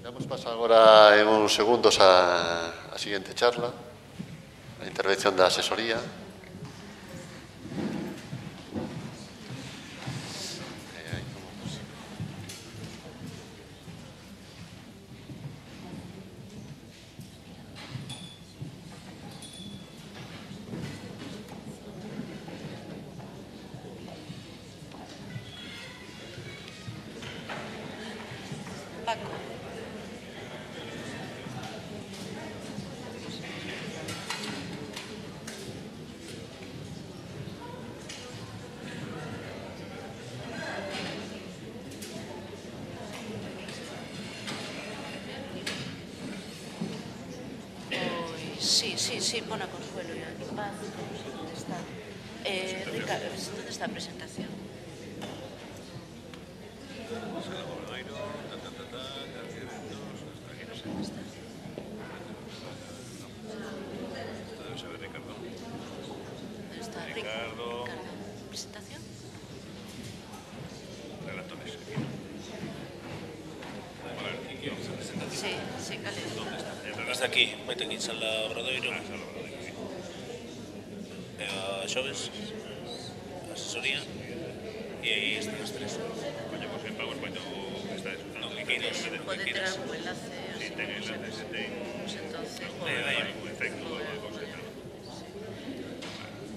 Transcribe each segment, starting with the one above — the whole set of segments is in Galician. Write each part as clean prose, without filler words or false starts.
Damos paso agora en uns segundos a seguinte charla, a intervención da asesoría. Sí, pon a Consuelo e a Paz. ¿Dónde está? Ricardo, ¿dónde está a presentación? ¿Dónde está Ricardo? ¿Presentación? Relatores. Sí, cale. Está aquí, mete aquí Sala Obradoiro, a Xoves, a asesoría, e aí están as tres. Coño, pues en PowerPoint está eso. No, que queiras. Pode ter algún enlace. Sí, ten enlaces, ten... Pues entonces... Hay algún efecto ou algo así.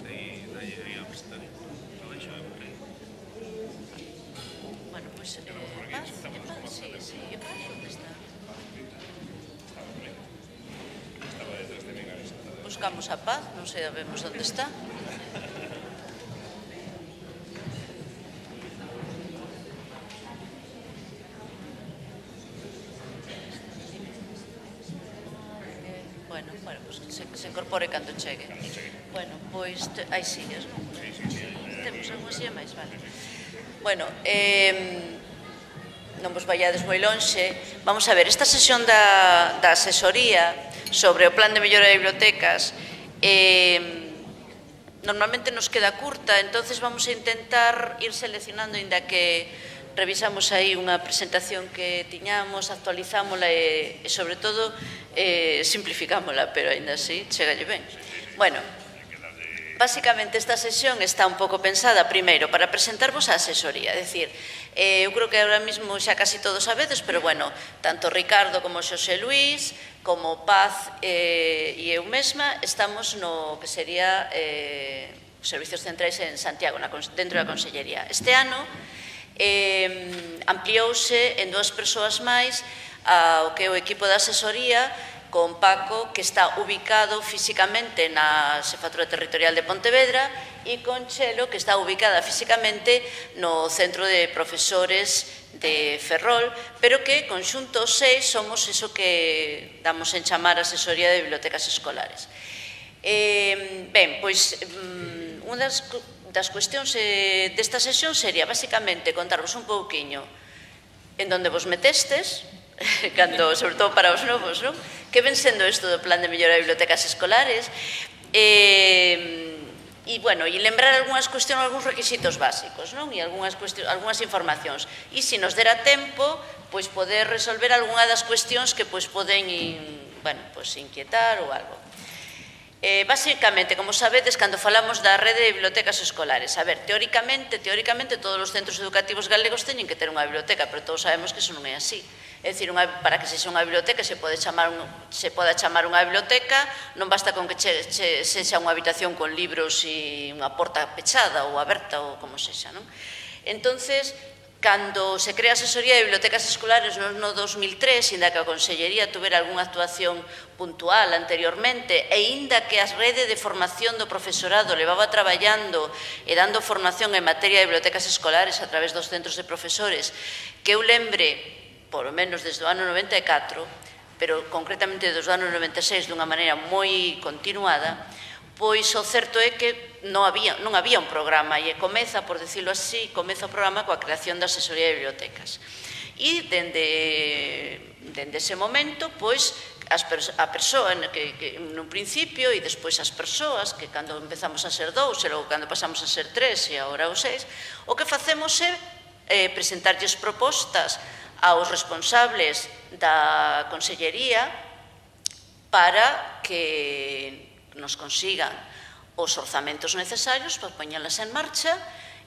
Aí a presentar. Abaixo, por aí. Bueno, pues... Paz, sí, e Paz, ¿dónde está? Buscamos a Paz, non sabemos onde está. Bueno, pues se incorpore cando chegue. Bueno, pois... Hai sillas, non? Temos algunha silla máis, vale. Bueno, non vos vaiades moi lonxe. Vamos a ver, esta sesión da asesoría sobre o plan de mellora de bibliotecas normalmente nos queda curta, entonces vamos a intentar ir seleccionando, inda que revisamos aí unha presentación que tiñamos, actualizámola e sobre todo simplificámola, pero ainda así chegalle ben. Bueno, básicamente esta sesión está un pouco pensada primeiro para presentarvos a asesoría, é dicir, eu creo que ahora mesmo xa casi todos sabedes, pero bueno, tanto Ricardo como Xosé Luís, como Paz e eu mesma estamos no que sería os servicios centrais en Santiago, dentro da Consellería. Este ano ampliouse en 2 persoas máis ao que é o equipo da asesoría, con Paco, que está ubicado físicamente na Xefatura Territorial de Pontevedra, e con Chelo, que está ubicada físicamente no Centro de Profesores de Ferrol, pero que, conxuntos 6, somos iso que damos en chamar Asesoría de Bibliotecas Escolares. Ben, pois, unha das cuestións desta sesión sería, basicamente, contarvos un pouquiño en donde vos metestes, sobre todo para os novos, non? Que ven sendo isto do plan de mellora de bibliotecas escolares e, bueno, e lembrar algunhas cuestións, algúns requisitos básicos, non? E algunhas informacións. E se nos dera tempo, pois poder resolver algunha das cuestións que poden, bueno, inquietar ou algo. Básicamente, como sabedes, cando falamos da rede de bibliotecas escolares, a ver, teóricamente, todos os centros educativos galegos teñen que ter unha biblioteca, pero todos sabemos que iso non é así. É dicir, para que sexa unha biblioteca, se poda chamar unha biblioteca, non basta con que sexa unha habitación con libros e unha porta pechada ou aberta ou como sexa, non? Entonces, cando se crea a Asesoría de Bibliotecas Escolares no 2003, inda que a Consellería tuvera algunha actuación puntual anteriormente, e inda que a rede de formación do profesorado levaba traballando e dando formación en materia de bibliotecas escolares a través dos centros de profesores, que eu lembre, por lo menos desde o ano 94, pero concretamente desde o ano 96 dunha maneira moi continuada, pois o certo é que non había un programa e comeza, por decirlo así, comeza o programa coa creación da Asesoría de Bibliotecas. E dende ese momento, pois, a persoa nun principio e despois as persoas, que cando empezamos a ser 2 e logo cando pasamos a ser 3 e agora o 6, o que facemos é presentarlles propostas aos responsables da Consellería para que nos consigan os orzamentos necesarios para poñelas en marcha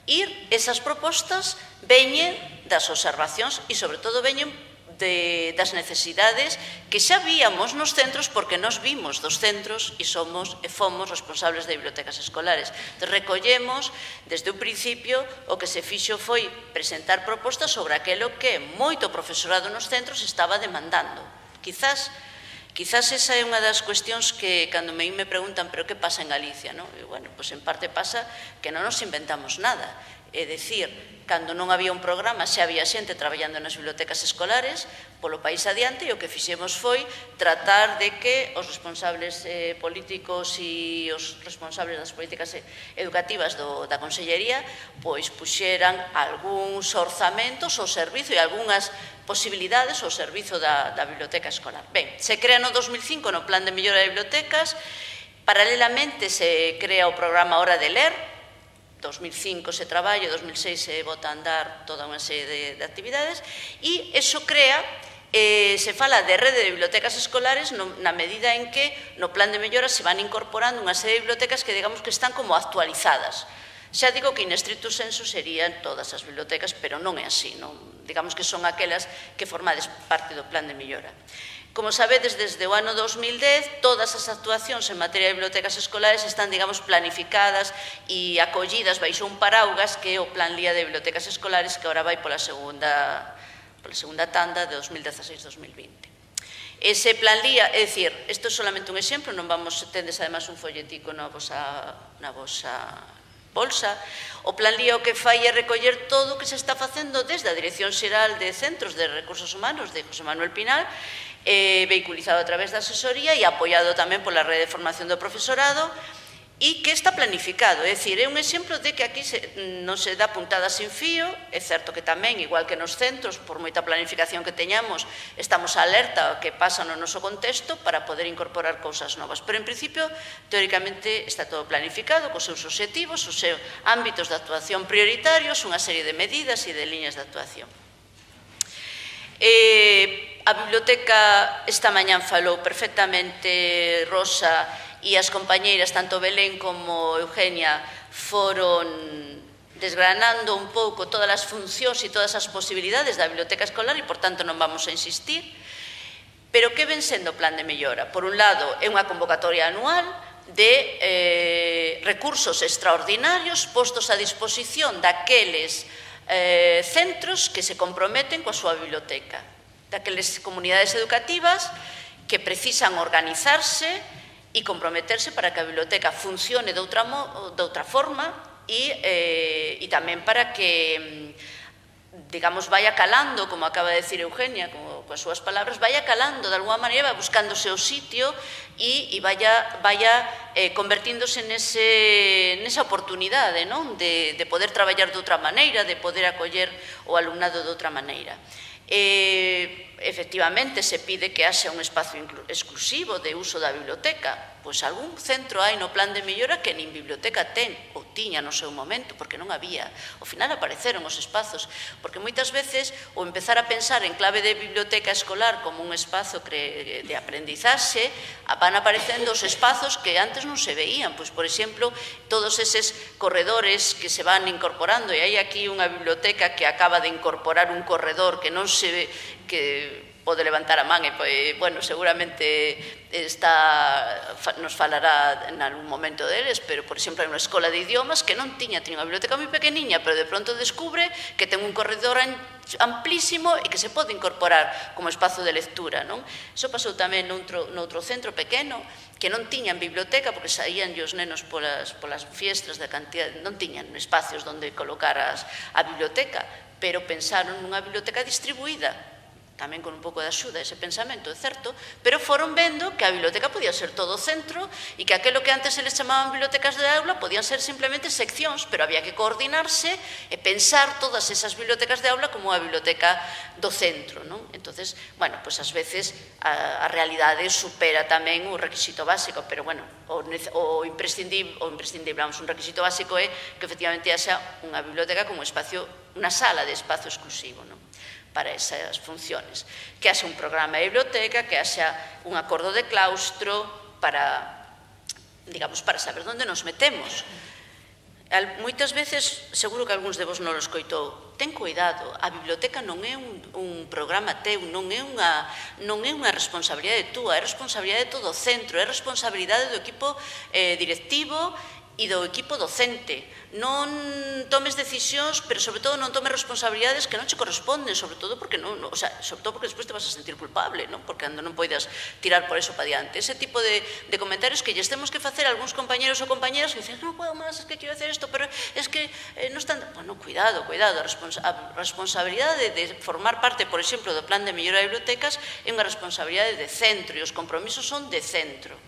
e esas propostas veñen das observacións e, sobre todo, veñen das necesidades que xa víamos nos centros porque nos vimos dos centros e fomos responsables de bibliotecas escolares. Recollemos, desde un principio, o que se fixo foi presentar propostas sobre aquilo que moito profesorado nos centros estaba demandando. Quizás esa é unha das cuestións que, cando me preguntan, pero que pasa en Galicia? Bueno, pois en parte pasa que non nos inventamos nada. É dicir, cando non había un programa xa había xente traballando nas bibliotecas escolares polo país adiante e o que fixemos foi tratar de que os responsables políticos e os responsables das políticas educativas da Consellería pois puxeran algúns orzamentos ao servizo e algunhas posibilidades ao servizo da biblioteca escolar. Ben, se crea no 2005 no Plan de Mellora de Bibliotecas, paralelamente se crea o programa Hora de Ler. 2005 se traballa, 2006 se bota a andar toda unha serie de actividades e iso crea, se fala de rede de bibliotecas escolares na medida en que no plan de mellora se van incorporando unha serie de bibliotecas que digamos que están como actualizadas. Xa digo que in estricto sensu serían todas as bibliotecas, pero non é así, digamos que son aquelas que formades parte do plan de mellora. Como sabedes, desde o ano 2010, todas as actuacións en materia de bibliotecas escolares están, digamos, planificadas e acollidas baixo un paraugas que é o Plan Lía de Bibliotecas Escolares, que agora vai pola segunda tanda de 2016-2020. Ese Plan Lía, é dicir, isto é solamente un exemplo, tendes ademais un folletico na vosa bolsa. O Plan Lía o que fai é recoller todo o que se está facendo desde a Dirección Xeral de Centros de Recursos Humanos de José Manuel Pinal, vehiculizado a través da asesoría e apoiado tamén pola rede de formación do profesorado e que está planificado. É dicir, é un exemplo de que aquí non se dá puntada sin fío. É certo que tamén, igual que nos centros, por moita planificación que teñamos, estamos alerta ao que pasa no noso contexto para poder incorporar cousas novas. Pero, en principio, teóricamente está todo planificado, cos seus obxectivos, os seus ámbitos de actuación prioritarios, unha serie de medidas e de liñas de actuación. A biblioteca esta mañán falou perfectamente Rosa e as compañeiras, tanto Belén como Eugenia, foron desgranando un pouco todas as funcións e todas as posibilidades da biblioteca escolar e, por tanto, non vamos a insistir. Pero que ven sendo o plan de mellora? Por un lado, é unha convocatoria anual de recursos extraordinarios postos a disposición daqueles centros que se comprometen coa súa biblioteca, daqueles comunidades educativas que precisan organizarse e comprometerse para que a biblioteca funcione de outra forma e tamén para que, digamos, vaya calando, como acaba de decir Eugenia, coas súas palabras, vaya calando, de alguma maneira, buscando o seu sitio e vaya convertíndose nesa oportunidade de poder traballar de outra maneira, de poder acoller o alumnado de outra maneira. Efectivamente, se pide que haxa un espacio exclusivo de uso da biblioteca. Pois algún centro hai no plan de mellora que nin biblioteca ten, ou tiña no seu momento, porque non había. Ao final apareceron os espazos, porque moitas veces o empezar a pensar en clave de biblioteca escolar como un espazo de aprendizaxe, van aparecendo os espazos que antes non se veían. Pois, por exemplo, todos eses corredores que se van incorporando, e hai aquí unha biblioteca que acaba de incorporar un corredor que non se ve, que pode levantar a man e, bueno, seguramente nos falará en algún momento deles, pero, por exemplo, hai unha escola de idiomas que non tiña unha biblioteca moi pequeniña, pero de pronto descubre que ten un corredor amplísimo e que se pode incorporar como espazo de lectura. Iso pasou tamén noutro centro pequeno que non tiñan biblioteca porque saían os nenos polas fiestras da cantidad, non tiñan espacios onde colocar a biblioteca, pero pensaron nunha biblioteca distribuída, tamén con un pouco de axuda ese pensamento, é certo, pero foron vendo que a biblioteca podía ser todo o centro e que aquilo que antes se les chamaban bibliotecas de aula podían ser simplemente seccións, pero había que coordinarse e pensar todas esas bibliotecas de aula como a biblioteca do centro. Entonces, bueno, pois ás veces a realidade supera tamén o requisito básico, pero, bueno, o imprescindible, un requisito básico é que efectivamente haxa unha biblioteca como espacio, unha sala de espacio exclusivo. para esas funciones. Que haxa un programa de biblioteca, que haxa un acordo de claustro para, digamos, para saber onde nos metemos. Moitas veces, seguro que algúns de vos non lo escoitou, ten cuidado, a biblioteca non é un programa teu, non é unha responsabilidade túa, é responsabilidade de todo o centro, é responsabilidade do equipo directivo e do equipo docente. Non tomes decisións, pero sobre todo non tomes responsabilidades que non che corresponden, sobre todo porque despois te vas a sentir culpable, porque non poidas tirar por eso para diante. Ese tipo de comentarios que lles temos que facer a algúns compañeros ou compañeras que dicen, non podo máis, es que quero hacer isto, pero es que non están... Bueno, cuidado, a responsabilidade de formar parte, por exemplo, do plan de mellora de bibliotecas é unha responsabilidade de centro e os compromisos son de centro.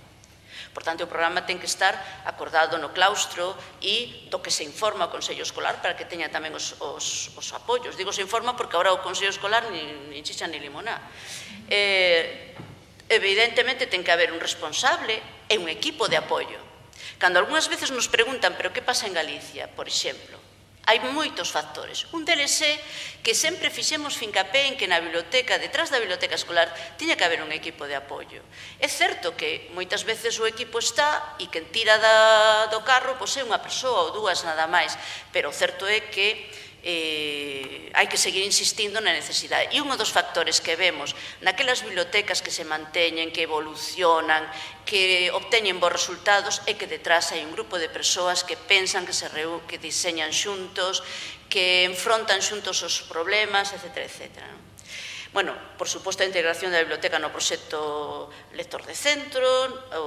Por tanto, o programa ten que estar acordado no claustro e do que se informa o Consello Escolar para que teña tamén os apoios. Digo se informa porque agora o Consello Escolar ni chicha ni limoná. Evidentemente ten que haber un responsable e un equipo de apoio. Cando algunhas veces nos preguntan, pero que pasa en Galicia, por exemplo, hai moitos factores. Un deles é que sempre fixemos fincapé en que na biblioteca, detrás da biblioteca escolar, tiña que haber un equipo de apoio. É certo que moitas veces o equipo está e quen tira do carro é unha persoa ou dúas nada máis, pero o certo é que hai que seguir insistindo na necesidade. E un dos factores que vemos naquelas bibliotecas que se manteñen, que evolucionan, que obteñen bons resultados, é que detrás hai un grupo de persoas que pensan, que diseñan xuntos, que enfrontan xuntos os problemas, etc. Bueno, por suposto, a integración da biblioteca no proxecto lector de centro,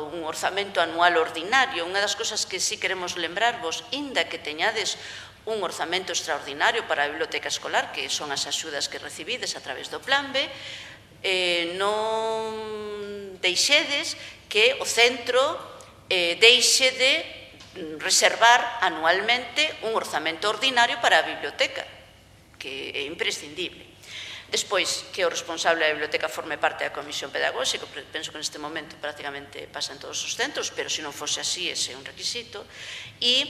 un orzamento anual ordinario. Unha das cosas que sí queremos lembrarvos, inda que teñades un orzamento extraordinario para a biblioteca escolar, que son as axudas que recibides a través do Plan B, non deixedes que o centro deixe de reservar anualmente un orzamento ordinario para a biblioteca, que é imprescindible. Despois, que o responsable da biblioteca forme parte da comisión pedagóxica, penso que neste momento prácticamente pasa en todos os centros, pero se non fose así, ese é un requisito, e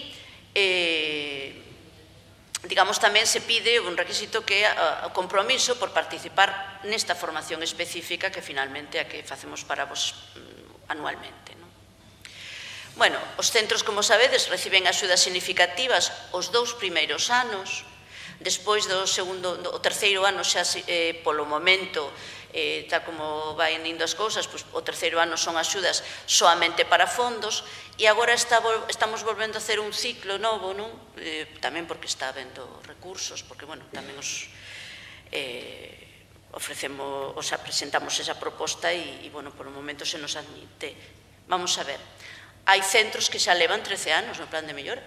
digamos, tamén se pide un requisito que é o compromiso por participar nesta formación específica que finalmente é a que facemos para vos anualmente. Bueno, os centros, como sabedes, reciben axudas significativas os 2 primeiros anos, despois do terceiro ano xa polo momento, tal como vai indo as cousas, o terceiro ano son axudas soamente para fondos e agora estamos volvendo a hacer un ciclo novo, tamén porque está habendo recursos, porque, bueno, tamén presentamos esa proposta e, bueno, por o momento se nos admite. Vamos a ver, hai centros que xa levan 13 anos no plan de mellora,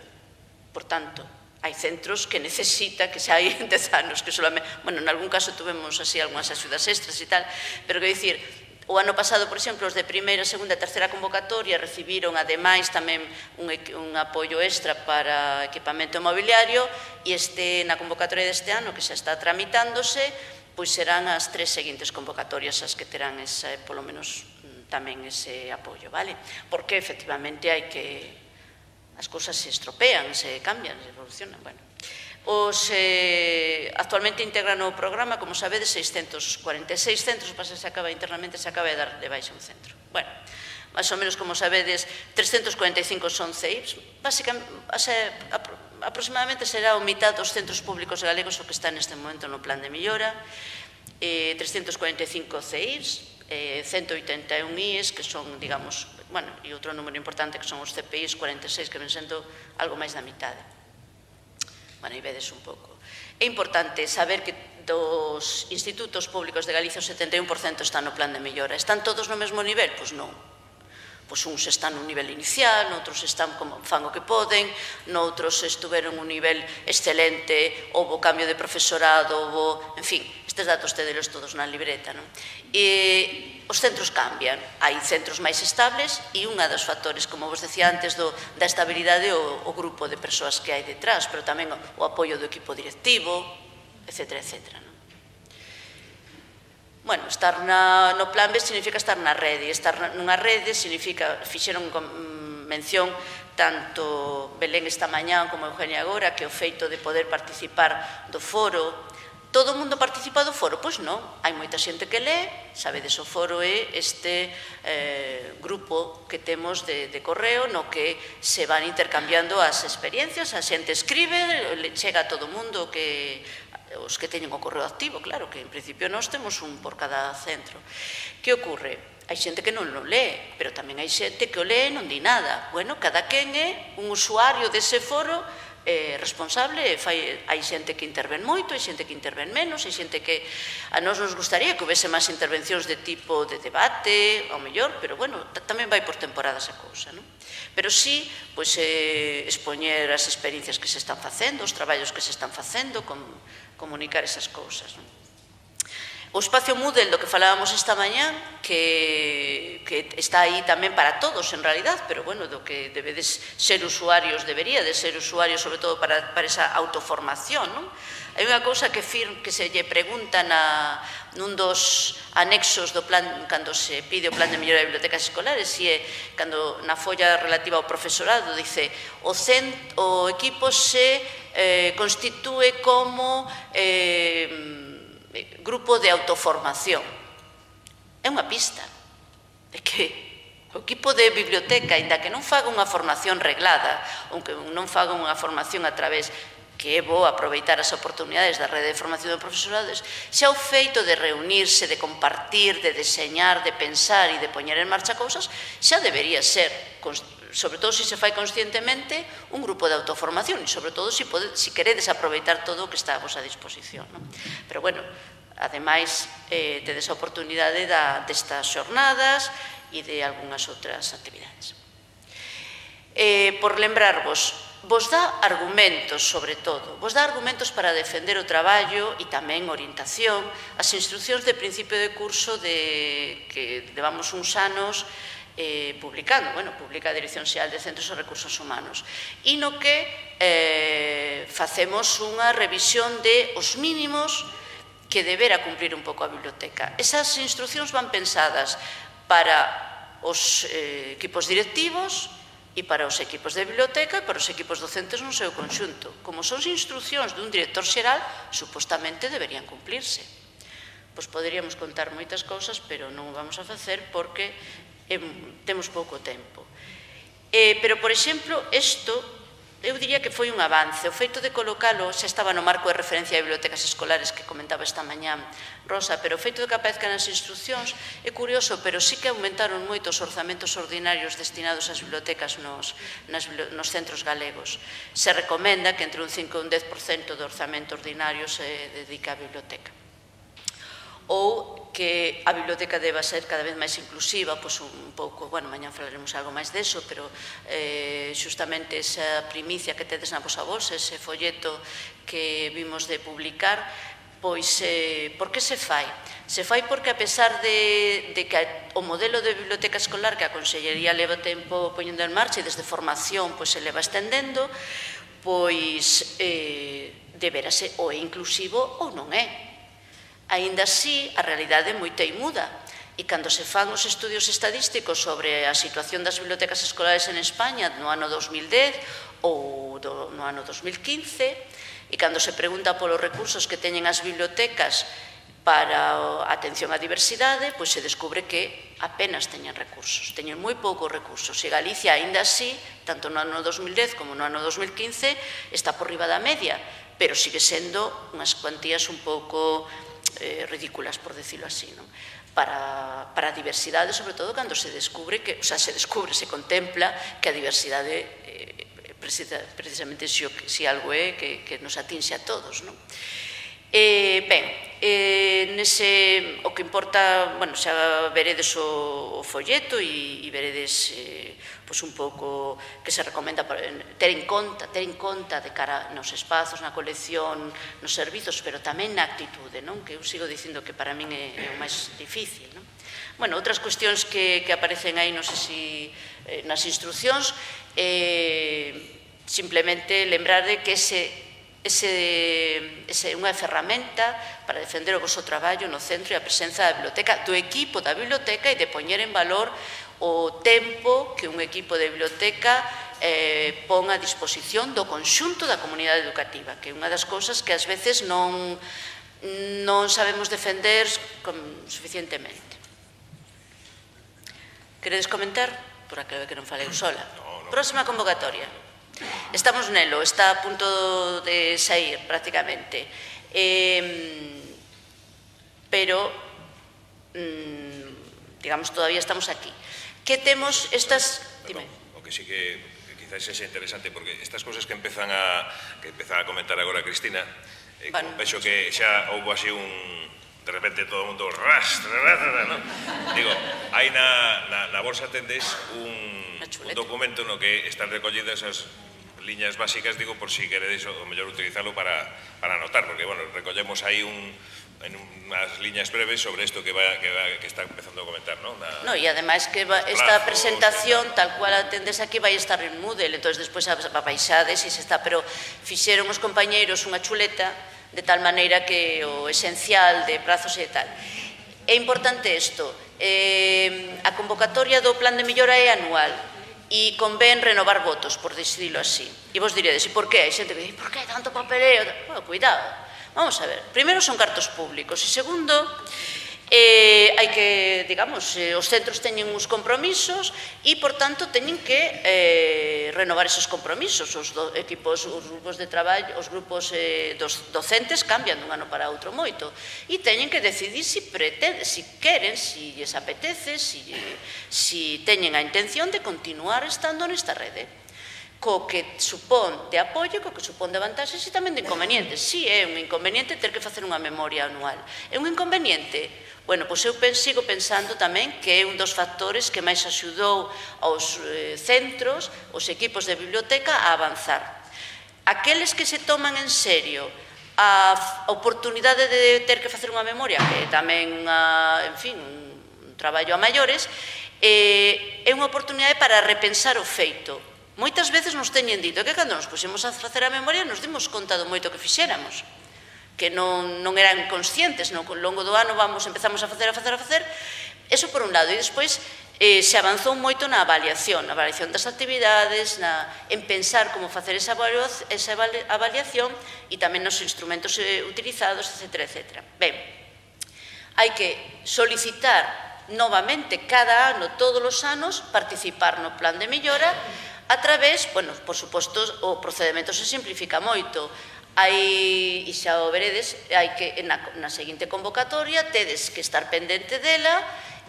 por tanto, hai centros que necesita que xa hai 10 anos, que solamente, bueno, en algún caso tuvemos así algunhas axudas extras e tal, pero que dicir, o ano pasado, por exemplo, os de primeira, segunda e terceira convocatoria recibiron, ademais, tamén un apoio extra para equipamento mobiliario e na convocatoria deste ano, que xa está tramitándose, pois serán as 3 seguintes convocatorias as que terán polo menos tamén ese apoio, vale? Porque, efectivamente, hai que... as cousas se estropean, se cambian, se evolucionan, bueno. Actualmente integran no programa, como sabedes, 646 centros, internamente se acaba de dar de baixa un centro. Bueno, máis ou menos, como sabedes, 345 son CEIPs, aproximadamente será a mitad dos centros públicos galegos o que está neste momento no plan de mellora, 345 CEIPs, 181 IES, que son, digamos, bueno, e outro número importante que son os CPIs, 46, que ven sendo algo máis da mitade. Bueno, aí vedes un pouco. É importante saber que dos institutos públicos de Galicia o 71% están no plan de mellora. Están todos no mesmo nivel? Pois non. Pois uns están no nivel inicial, noutros están como fan o que poden, noutros estuveron un nivel excelente, houbo cambio de profesorado, en fin, estes datos tedelos todos na libreta, non? E os centros cambian, hai centros máis estables e unha dos factores, como vos decía antes, da estabilidade o grupo de persoas que hai detrás, pero tamén o apoio do equipo directivo, etc. Bueno, estar no plan B significa estar na rede. Estar nunha rede significa, fixeron mención tanto Belén esta mañá como Eugenia agora, que o feito de poder participar do foro, todo o mundo participa do foro? Pois non, hai moita xente que lee, sabedes, o foro é este grupo que temos de correo no que se van intercambiando as experiencias, a xente escribe, chega a todo o mundo os que teñen o correo activo, claro, que en principio nós temos un por cada centro. Que ocorre? Hai xente que non o lee, pero tamén hai xente que o lee e non di nada. Bueno, cada quen é un usuario dese foro responsable, hai xente que interven moito, hai xente que interven menos, hai xente que a nós nos gustaría que houvese máis intervencións de tipo de debate, ao mellor, pero bueno, tamén vai por temporadas a cousa, non? Pero sí, pois, expoñer as experiencias que se están facendo, os traballos que se están facendo, comunicar esas cousas, non? O espacio Moodle do que falábamos esta mañá, que está aí tamén para todos, en realidad, pero, bueno, do que debedes ser usuarios, debería de ser usuarios, sobre todo para esa autoformación, non? Hai unha cousa que se lle pregunta nun dos anexos do plan, cando se pide o plan de mellora de bibliotecas escolares, e é, cando na folla relativa ao profesorado, dice, o equipo se constitúe como grupo de autoformación. É unha pista de que o equipo de biblioteca, ainda que non faga unha formación reglada, ou que non faga unha formación a través, que é bo aproveitar as oportunidades da rede de formación de profesorados, xa o feito de reunirse, de compartir, de deseñar, de pensar e de poñer en marcha cousas, xa debería ser, sobre todo se fai conscientemente, un grupo de autoformación, e sobre todo se queredes aproveitar todo o que está a vosa disposición. Pero, bueno, ademais, tedes a oportunidade destas xornadas e de algunhas outras actividades. Por lembrarvos, vos dá argumentos, sobre todo, vos dá argumentos para defender o traballo e tamén orientación, as instruccións de principio de curso que levamos uns anos publicando, publica a Dirección Xeral de Centros e Recursos Humanos, e no que facemos unha revisión de os mínimos que debera cumprir un pouco a biblioteca. Esas instruccións van pensadas para os equipos directivos e para os equipos de biblioteca e para os equipos docentes no seu conxunto. Como son instruccións dun director xeral, supostamente deberían cumplirse. Pois poderíamos contar moitas cousas, pero non o vamos a facer porque temos pouco tempo. Pero, por exemplo, isto, eu diría que foi un avance. O feito de colocalo, xa estaba no marco de referencia de bibliotecas escolares que comentaba esta mañá Rosa, pero o feito de que aparezcan as instruccións é curioso, pero sí que aumentaron moito os orzamentos ordinarios destinados ás bibliotecas nos centros galegos. Se recomenda que entre un 5 e un 10% do orzamento ordinario se dedica á biblioteca. Ou que a biblioteca deba ser cada vez máis inclusiva, pois un pouco, bueno, mañá falaremos algo máis deso, pero xustamente esa primicia que tedes na vosa voz, ese folleto que vimos de publicar, pois, por que se fai? Se fai porque, a pesar de que o modelo de biblioteca escolar que a Consellería leva tempo poñendo en marcha e desde formación se leva estendendo, pois deberase ou é inclusivo ou non é. Aínda así, a realidade é moi teimuda, e cando se fan os estudios estadísticos sobre a situación das bibliotecas escolares en España no ano 2010 ou no ano 2015, e cando se pregunta polos recursos que teñen as bibliotecas para a atención á diversidade, pois se descubre que apenas teñen recursos, teñen moi poucos recursos, e Galicia, aínda así, tanto no ano 2010 como no ano 2015, está por riba da media, pero sigue sendo unhas cuantías un pouco ridículas, por decirlo así, para a diversidade, sobre todo cando se descubre, se contempla que a diversidade precisamente se algo é que nos atinxe a todos. Ben, o que importa, xa veredes o folleto e veredes un pouco que se recomenda ter en conta de cara nos espazos, na colección, nos servizos, pero tamén na actitude, que eu sigo dicindo que para min é o máis difícil. Outras cuestións que aparecen aí, non sei se nas instruccións, simplemente lembrar de que é unha ferramenta para defender o vosso traballo no centro e a presenza da biblioteca, do equipo da biblioteca, e de poñer en valor o tempo que un equipo de biblioteca pon a disposición do conxunto da comunidade educativa, que é unha das cousas que ás veces non non sabemos defender suficientemente. Queredes comentar? Por aquilo que non falei sola. Próxima convocatoria. Estamos nelo, está a punto de sair prácticamente. Pero, digamos, todavía estamos aquí. Que temos estas... Dime. O que sí que quizás é interesante, porque estas cosas que empezan a comentar agora Cristina, penso que xa houve así de repente todo o mundo digo, hai na bolsa tendes un documento no que están recollidas as liñas básicas, digo, por si queredes o mellor utilizarlo para anotar, porque, bueno, recollemos aí en unhas liñas breves sobre isto que está empezando a comentar, non? No, e ademais que esta presentación, tal cual atendes aquí, vai estar en Moodle, entón despois a baixades e se está, pero fixeron os compañeiros unha chuleta de tal maneira que o esencial de prazos e tal. É importante isto, a convocatoria do plan de mellora é anual e convén renovar votos, por decirlo así. E vos diredes, e por que? Hai xente que di, por que tanto papeleo? Bueno, cuidado, vamos a ver, primeiro son cartos públicos e segundo, hai que, digamos, os centros teñen uns compromisos e, por tanto, teñen que renovar esos compromisos. Os equipos, os grupos de traballo, os grupos dos docentes cambian dun ano para outro moito e teñen que decidir se queren, se lles apetece, se teñen a intención de continuar estando nesta rede. Co que supón de apoio, co que supón de vantaxes e tamén de inconvenientes. Si é un inconveniente ter que facer unha memoria anual. É un inconveniente? Bueno, pois eu sigo pensando tamén que é un dos factores que máis axudou aos centros, os equipos de biblioteca a avanzar. Aqueles que se toman en serio a oportunidade de ter que facer unha memoria, que é tamén, en fin, un traballo a maiores, é unha oportunidade para repensar o feito. Moitas veces nos teñen dito que cando nos puxemos a facer a memoria nos dimos conta do moito que fixéramos, que non eran conscientes, ao longo do ano empezamos a facer, eso por un lado, e despois se avanzou moito na avaliación das actividades, en pensar como facer esa avaliación e tamén nos instrumentos utilizados, etc. Ben, hai que solicitar novamente cada ano, todos os anos, participar no plan de mellora a través, bueno, por suposto, o procedimento se simplifica moito. E xa o veredes, hai que, na seguinte convocatoria, tedes que estar pendente dela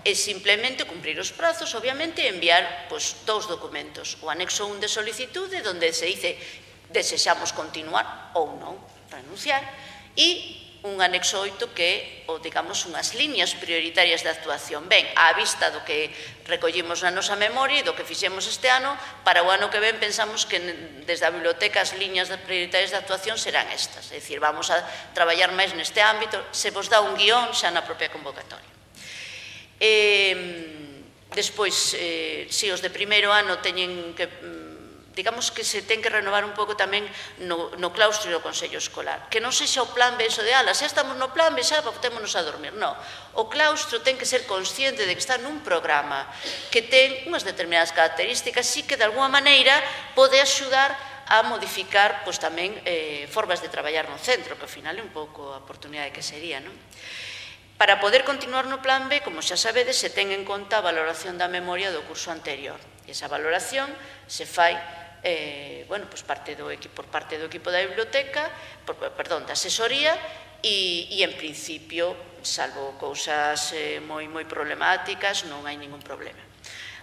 e simplemente cumprir os prazos, obviamente, e enviar dous documentos. O anexo 1 de solicitude, onde se dice desexamos continuar ou non, renunciar, e un anexo 8 que é, digamos, unhas liñas prioritarias de actuación. Ben, á vista do que recollimos na nosa memoria e do que fixemos este ano, para o ano que ven pensamos que desde a biblioteca as liñas prioritarias de actuación serán estas. É dicir, vamos a traballar máis neste ámbito, se vos dá un guión xa na propia convocatoria. Despois, se os de primeiro ano teñen que... digamos que se ten que renovar un pouco tamén no claustro e no Consello Escolar. Que non sexa o plan B, eso de, xa estamos no plan B, xa botémonos a dormir. Non. O claustro ten que ser consciente de que está nun programa que ten unhas determinadas características e que, de alguma maneira, pode axudar a modificar tamén formas de traballar no centro, que ao final é un pouco a oportunidade que sería, non? Para poder continuar no plan B, como xa sabedes, se ten en conta a valoración da memoria do curso anterior. E esa valoración se fai por parte do equipo da biblioteca, da asesoría, e en principio, salvo cousas moi problemáticas, non hai ningún problema.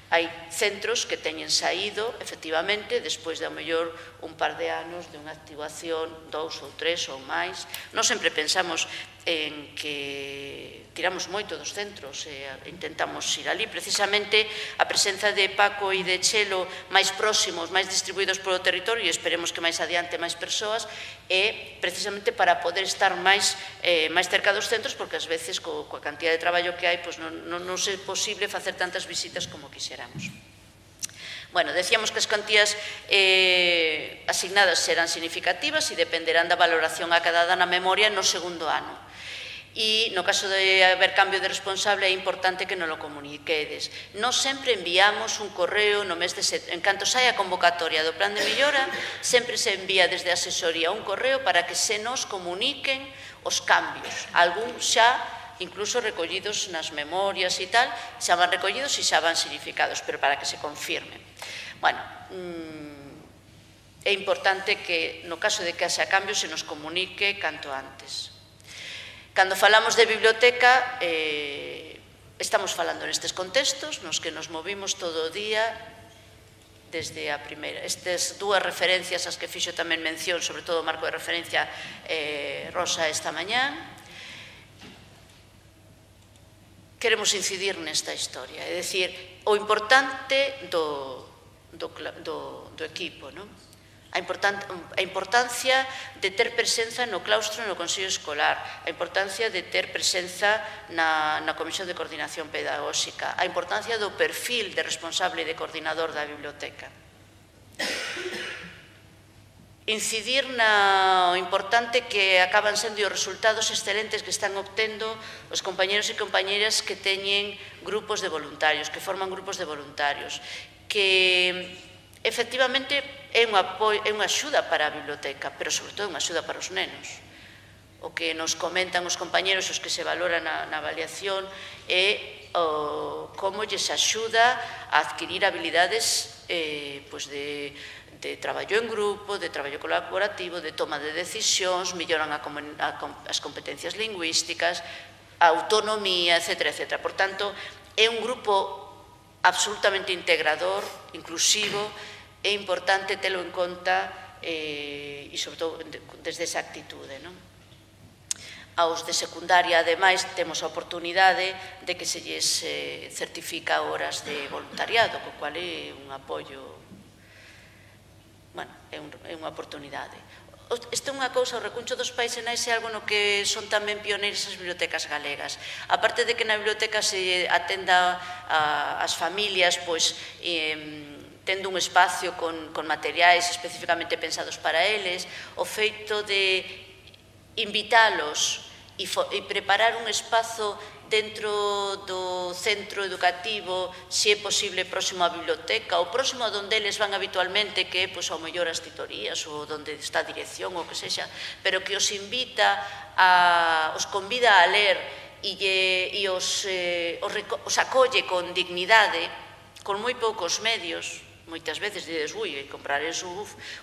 Hai centros que teñen saído, efectivamente, despois de ao mellor un par de anos de unha activación, 2 ou 3 ou máis. Nós sempre pensamos en que tiramos moito dos centros e intentamos ir ali. Precisamente a presenza de Paco e de Chelo máis próximos, máis distribuídos polo territorio, e esperemos que máis adiante máis persoas, é precisamente para poder estar máis cerca dos centros, porque ás veces coa cantidad de traballo que hai non é posible facer tantas visitas como quixéramos. Bueno, decíamos que as cantías asignadas serán significativas e dependerán da valoración acadada na memoria no segundo ano. E no caso de haber cambio de responsable é importante que non lo comuniquedes. Nos sempre enviamos un correo no mes de setembro. En canto saia a convocatoria do plan de mellora, sempre se envía desde a asesoría un correo para que se nos comuniquen os cambios. Algún xa, incluso recollidos nas memorias e tal, xa van recollidos e xa van significados, pero para que se confirmen. Bueno, é importante que no caso de que haxa cambios se nos comunique canto antes. Cando falamos de biblioteca, estamos falando nestes contextos nos que nos movimos todo o día desde a primeira. Estas dúas referencias as que fixo tamén mención, sobre todo o marco de referencia Rosa esta mañá, queremos incidir nesta historia, é dicir, o importante do equipo, non? A importancia de ter presenza no claustro e no Consello Escolar, a importancia de ter presenza na Comisión de Coordinación Pedagóxica, a importancia do perfil de responsable e de coordinador da biblioteca. Incidir na importante que acaban sendo os resultados excelentes que están obtendo os compañeros e compañeras que teñen grupos de voluntarios, que forman grupos de voluntarios, que efectivamente é unha axuda para a biblioteca, pero sobre todo unha axuda para os nenos. O que nos comentan os compañeros, os que se valoran na avaliación, é como lles axuda a adquirir habilidades de traballo en grupo, de traballo colaborativo, de toma de decisións, melloran as competencias lingüísticas, a autonomía, etc. Por tanto, é un grupo absolutamente integrador, inclusivo. É importante telo en conta e, sobre todo, desde esa actitude. Aos de secundaria, ademais, temos a oportunidade de que se lles certifica horas de voluntariado, co cual é un apoio, bueno, é unha oportunidade. Isto é unha cousa, o recuncho dos pais e nais é algo no que son tamén pioneiras as bibliotecas galegas. A parte de que na biblioteca se atenda as familias, pois, tendo un espacio con materiais especificamente pensados para eles, o feito de invitalos e preparar un espazo dentro do centro educativo, se é posible, próximo á biblioteca, ou próximo a donde eles van habitualmente, que é ao mellor as titorías, ou donde está a dirección, ou que sexa, pero que os invita, os convida a ler e os acolle con dignidade, con moi poucos medios. Moitas veces dices, comprar eso,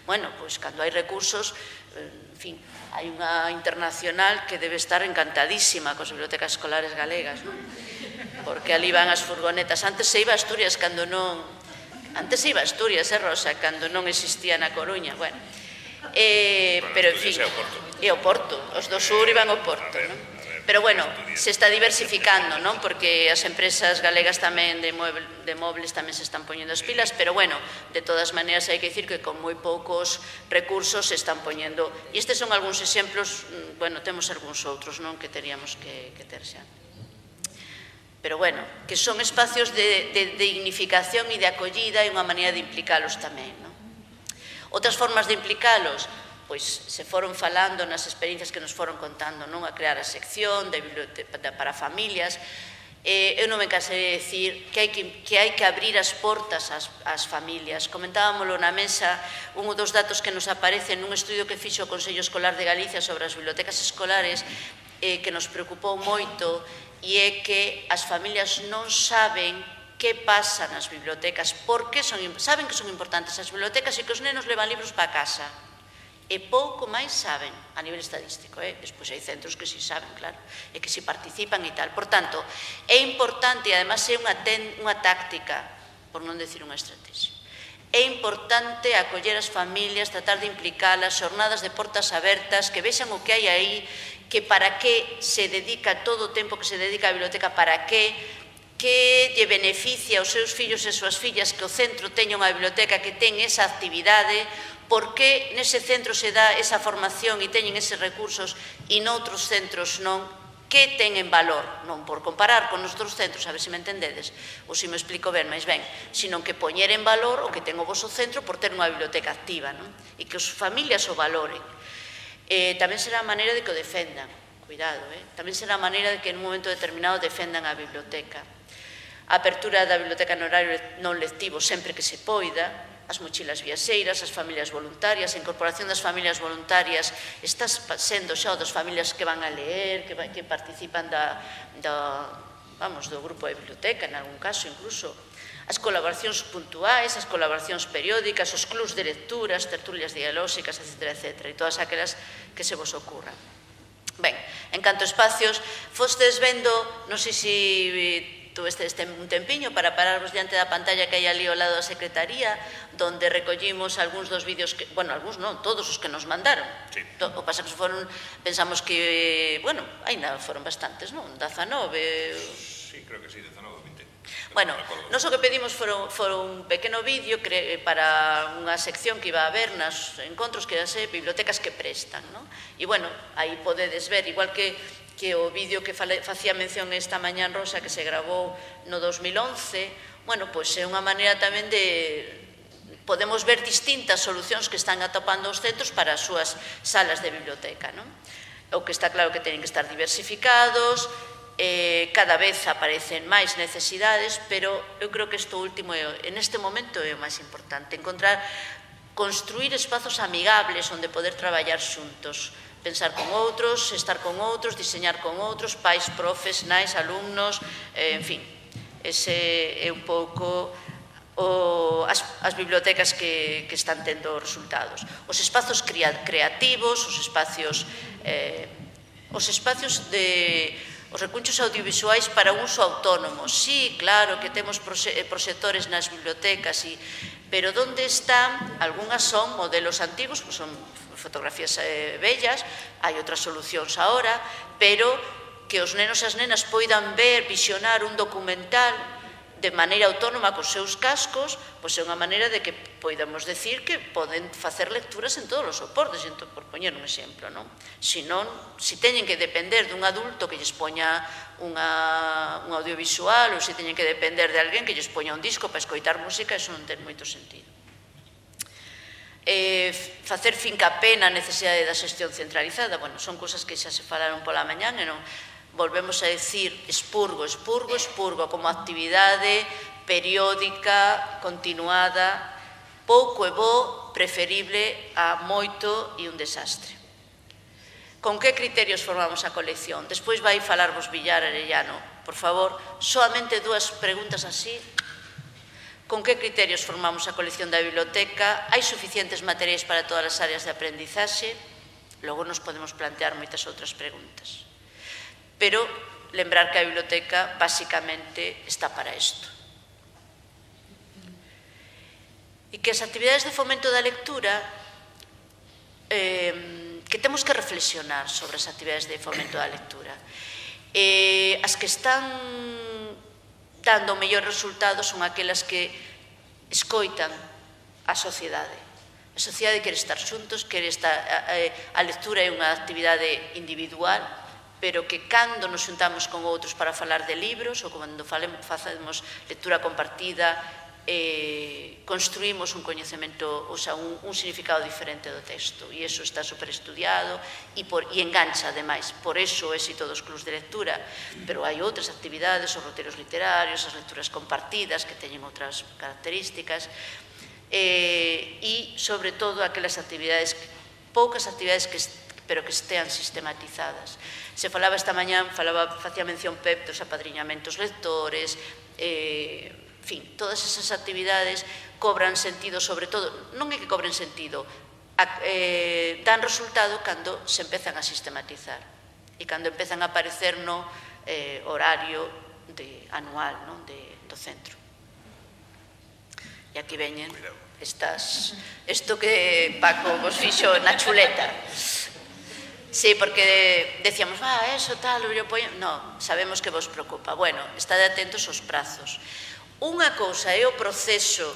bueno, pois cando hai recursos, en fin, hai unha internacional que debe estar encantadísima cos bibliotecas escolares galegas, non? Porque ali van as furgonetas. Antes se iba a Asturias cando non... Antes se iba a Asturias, Rosa, cando non existía na Coruña, bueno. Pero, en fin, e o Porto. Os do sur iban ao Porto, non? Pero, bueno, se está diversificando, non? Porque as empresas galegas tamén de móviles tamén se están poñendo as pilas, pero, bueno, de todas maneiras hai que dicir que con moi poucos recursos se están poñendo. E estes son algúns exemplos, bueno, temos algúns outros, non? Que teríamos que ter xa. Pero, bueno, que son espacios de dignificación e de acollida e unha maneira de implicalos tamén, non? Outras formas de implicalos, pois se foron falando nas experiencias que nos foron contando, non? A crear a sección para familias. Eu non me cansei de decir que hai que abrir as portas ás familias. Comentábamoslo na mesa, un dos datos que nos aparece nun estudio que fixo o Consello Escolar de Galicia sobre as bibliotecas escolares, que nos preocupou moito, e é que as familias non saben que pasa nas bibliotecas, porque saben que son importantes as bibliotecas e que os nenos levan libros para casa. E pouco máis saben a nivel estadístico. Despois hai centros que si saben, claro, e que si participan e tal. Por tanto, é importante, e además é unha táctica, por non decir unha estrategia. É importante acoller as familias, tratar de implicalas, xornadas de portas abertas, que vexan o que hai aí, que para que se dedica todo o tempo que se dedica a biblioteca, para que lle beneficia aos seus fillos e súas fillas que o centro teña unha biblioteca que ten esa actividade, porque nese centro se dá esa formación e teñen eses recursos e noutros centros non, que ten en valor, non por comparar con outros centros, a ver se me entendedes, ou se me explico ben, máis ben, sino que poñer en valor o que ten o voso centro por ter unha biblioteca activa, non? E que as familias o valoren. Tamén será a maneira de que o defendan. cuidado, tamén será a maneira de que en un momento determinado defendan a biblioteca. A apertura da biblioteca no horario non lectivo sempre que se poida, as mochilas viaxeiras, as familias voluntarias, a incorporación das familias voluntarias está sendo xa das familias que van a leer, que participan do grupo de biblioteca, en algún caso incluso, as colaboracións puntuais, as colaboracións periódicas, os clubs de lectura, as tertulias dialóxicas, etc. E todas aquelas que se vos ocurran. Ben, en canto a espacios, fostes vendo, non sei se tuvestes un tempiño para pararvos diante da pantalla que hai ali ao lado da Secretaría, donde recollimos algúns dos vídeos, bueno, algúns non, todos os que nos mandaron. O pasa que foron, pensamos que, bueno, ainda foron bastantes, non? 19... Sí, creo que sí, 19 ou 20. Bueno, nos o que pedimos foron un pequeno vídeo para unha sección que iba a haber nos encontros que era bibliotecas que prestan, non? E, bueno, aí podedes ver, igual que o vídeo que facía mención esta mañá en Rosa, que se grabou no 2011, bueno, pois é unha maneira tamén de... Podemos ver distintas solucións que están atopando os centros para as súas salas de biblioteca, non? O que está claro que teñen que estar diversificados, cada vez aparecen máis necesidades, pero eu creo que isto último, en este momento, é o máis importante, construir espazos amigables onde poder traballar xuntos, pensar con outros, estar con outros, diseñar con outros, pais, profes, nais, alumnos, en fin, ese é un pouco as bibliotecas que están tendo resultados. Os espazos creativos, os espacios os recunchos audiovisuais para uso autónomo. Sí, claro que temos proxectores nas bibliotecas, pero onde están? Algúnas son modelos antigos, son fotografías bellas, hai outras solucións agora, pero que os nenos e as nenas poidan ver, visionar un documental de maneira autónoma cos seus cascos, pois é unha maneira de que poidamos decir que poden facer lecturas en todos os soportes, por poñer un exemplo, non? Se non, se teñen que depender dun adulto que lles poña un audiovisual ou se teñen que depender de alguén que lles poña un disco para escoitar música, iso non ten moito sentido. Facer fincapé na necesidade da xestión centralizada, bueno, son cousas que xa se falaron pola mañán e non volvemos a decir expurgo como actividade periódica, continuada, pouco e bo, preferible a moito e un desastre. Con que criterios formamos a colección? Despois vai falarvos Villar Arellano. Por favor, solamente dúas preguntas así. Con que criterios formamos a colección da biblioteca? Hai suficientes materiais para todas as áreas de aprendizaxe? Logo nos podemos plantear moitas outras preguntas. Pero lembrar que a biblioteca basicamente está para isto. E que as actividades de fomento da lectura, que temos que reflexionar sobre as actividades de fomento da lectura. As que están dando mellor resultados son aquelas que escoitan a sociedade. A sociedade quere estar xuntos, a lectura é unha actividade individual, pero que cando nos xuntamos con outros para falar de libros ou cando facemos lectura compartida, construímos un coñecemento, ou sea, un significado diferente do texto, e iso está superestudiado e engancha, ademais. Por iso o éxito dos clubs de lectura, pero hai outras actividades, os roteiros literarios, as lecturas compartidas, que teñen outras características, e, sobre todo, aquelas actividades, poucas actividades pero que estean sistematizadas. Se falaba esta mañán, facía mención Pep dos apadriñamentos lectores, en fin, todas esas actividades cobran sentido, sobre todo, non é que cobren sentido, dan resultado cando se empezan a sistematizar e cando empezan a aparecer no horario anual do centro. E aquí veñen isto que Paco vos fixo na chuleta. Sí, porque decíamos, eso tal, non, sabemos que vos preocupa. Bueno, estade atentos aos prazos. Unha cousa é o proceso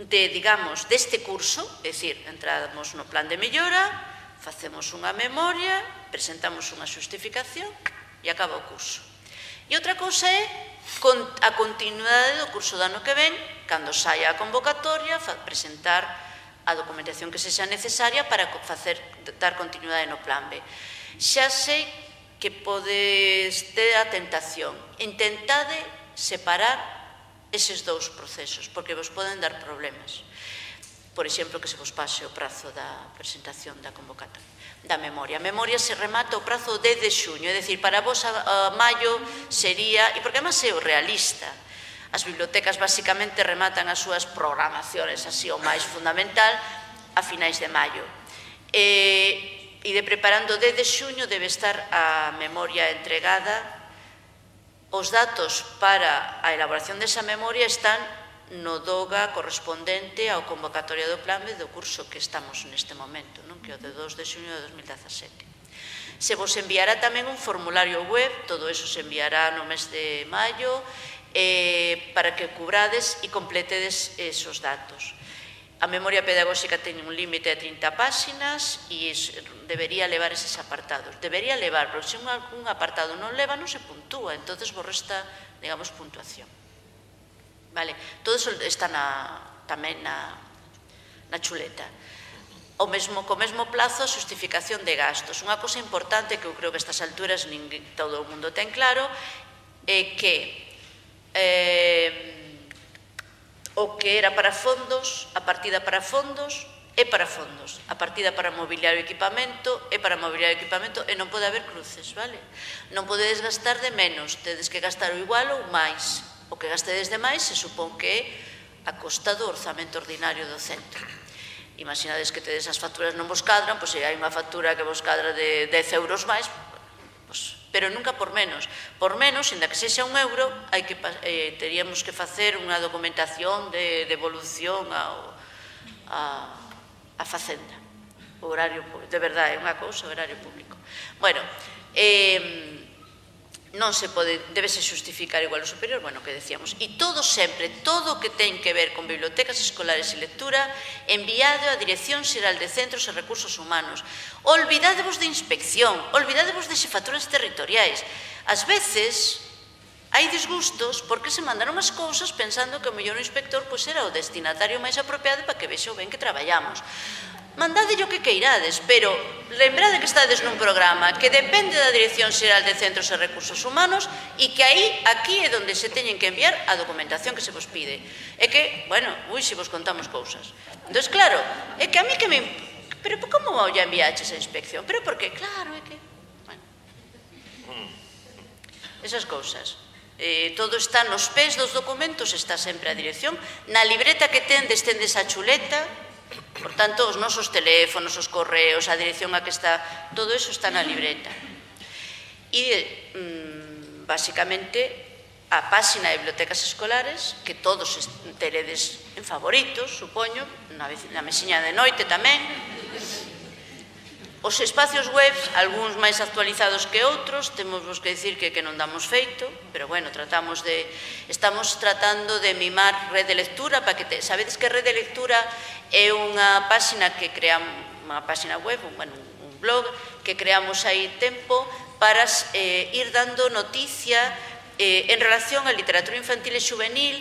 digamos, deste curso, é dicir, entramos no plan de mellora, facemos unha memoria, presentamos unha xustificación e acaba o curso. E outra cousa é a continuidade do curso do ano que ven, cando saia a convocatoria, presentar a documentación que sexa necesaria para dar continuidade no plan B. Xa sei que podes ter a tentación. Intentade separar eses dous procesos, porque vos poden dar problemas. Por exemplo, que se vos pase o prazo da presentación da convocatoria, da memoria. A memoria se remata o prazo de xuño, é dicir, para vos a maio sería, e porque además é o realista, as bibliotecas basicamente rematan as súas programaciones, así o máis fundamental, a finais de maio. E de preparando desde xuño debe estar a memoria entregada. Os datos para a elaboración desa memoria están no DOGA correspondente ao convocatoria do plan B do curso que estamos neste momento, que é o de 2 de xuño de 2017. Se vos enviará tamén un formulario web, todo eso se enviará no mes de maio, para que cubrades e completedes esos datos. A memoria pedagóxica ten un límite de 30 páxinas e debería levar eses apartados. Debería levar, porque se un apartado non leva, non se puntúa, entonces vos resta, digamos, puntuación. Vale, todo iso está tamén na chuleta. Co mesmo plazo, a xustificación de gastos. Unha cosa importante que eu creo que a estas alturas todo o mundo ten claro é que o que era para fondos, a partida para fondos é para fondos, a partida para mobiliario e equipamento é para mobiliario e equipamento e non pode haber cruces, vale? Non podedes gastar de menos, tedes que gastar o igual ou máis. O que gastedes de máis se supón que é a costa do orzamento ordinario do centro. Imaginades que tedes as facturas non vos cadran, pois se hai unha factura que vos cadra de 10 euros máis, pero nunca por menos. Por menos, inda que sexa €1, teríamos que facer unha documentación de devolución a Facenda. O horario público, de verdade, é unha cousa, o horario público. Bueno, non se pode, debese xustificar igual o superior, bueno, que decíamos. E todo sempre, todo o que ten que ver con bibliotecas escolares e lectura, enviado á Dirección Xeral de Centros e Recursos Humanos. Olvidádevos de inspección, olvidádevos de xefaturas territoriais. Ás veces hai disgustos porque se mandaron as cousas pensando que o mellor inspector era o destinatario máis apropiado para que vexe o ben que traballamos. Mandade o que queirades, pero lembrade que estades nun programa que depende da Dirección Xeral de Centros e Recursos Humanos e que aquí é onde se teñen que enviar a documentación que se vos pide. É que, bueno, se vos contamos cousas. Entón, claro, é que a mí que me... Pero como ya enviaches a inspección? Pero por que? Claro, é que... Bueno, esas cousas. Todo está nos pés dos documentos, está sempre a dirección. Na libreta que tendes a chuleta. Por tanto, os nosos teléfonos, os correos, a dirección a que está, todo eso está na libreta. E, basicamente, a páxina de bibliotecas escolares, que todos teredes en favoritos, supoño, na mesiña de noite tamén. Os espacios web, algúns máis actualizados que outros, temos que dicir que non damos feito, pero, bueno, estamos tratando de mimar Rede Lectura, para que sabedes que Rede Lectura é unha páxina que creamos, unha páxina web, un blog, que creamos hai tempo para ir dando noticia en relación á literatura infantil e juvenil,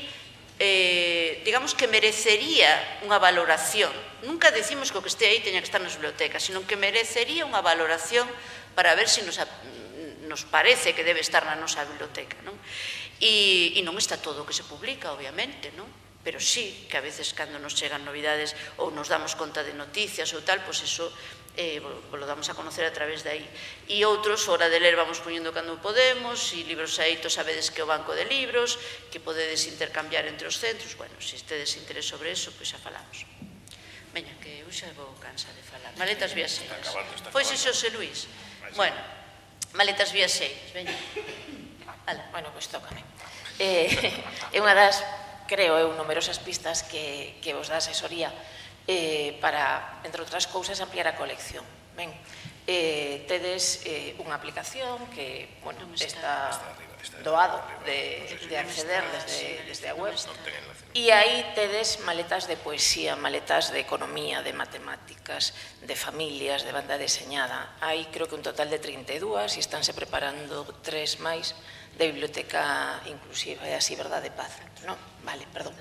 digamos que merecería unha valoración. Nunca decimos que o que este aí teña que estar nas bibliotecas, sino que merecería unha valoración para ver se nos parece que debe estar na nosa biblioteca. E non está todo o que se publica, obviamente, pero sí que a veces cando nos chegan novidades ou nos damos conta de noticias ou tal, pois eso lo damos a conocer a través de aí. E outros, hora de ler, vamos poñendo cando podemos, e libros aitos, sabedes que o banco de libros, que podedes intercambiar entre os centros. Bueno, se tedes interés sobre eso, pois xa falamos. Veña, que eu xa vou cansar de falar. Maletas viaxeiras. Pois iso, Xosé Luís. Bueno, maletas viaxeiras, veña. Bueno, pois tócame. É unha das, creo eu, numerosas pistas que vos dá asesoría para, entre outras cousas, ampliar a colección. Ben, tedes unha aplicación que, bueno, está doado de acceder desde a web, e aí tedes maletas de poesía, maletas de economía, de matemáticas, de familias, de banda deseñada. Hai, creo que un total de 32, e estánse preparando 3 máis de biblioteca inclusiva, é así, verdade, Paz? Non? Vale, perdón.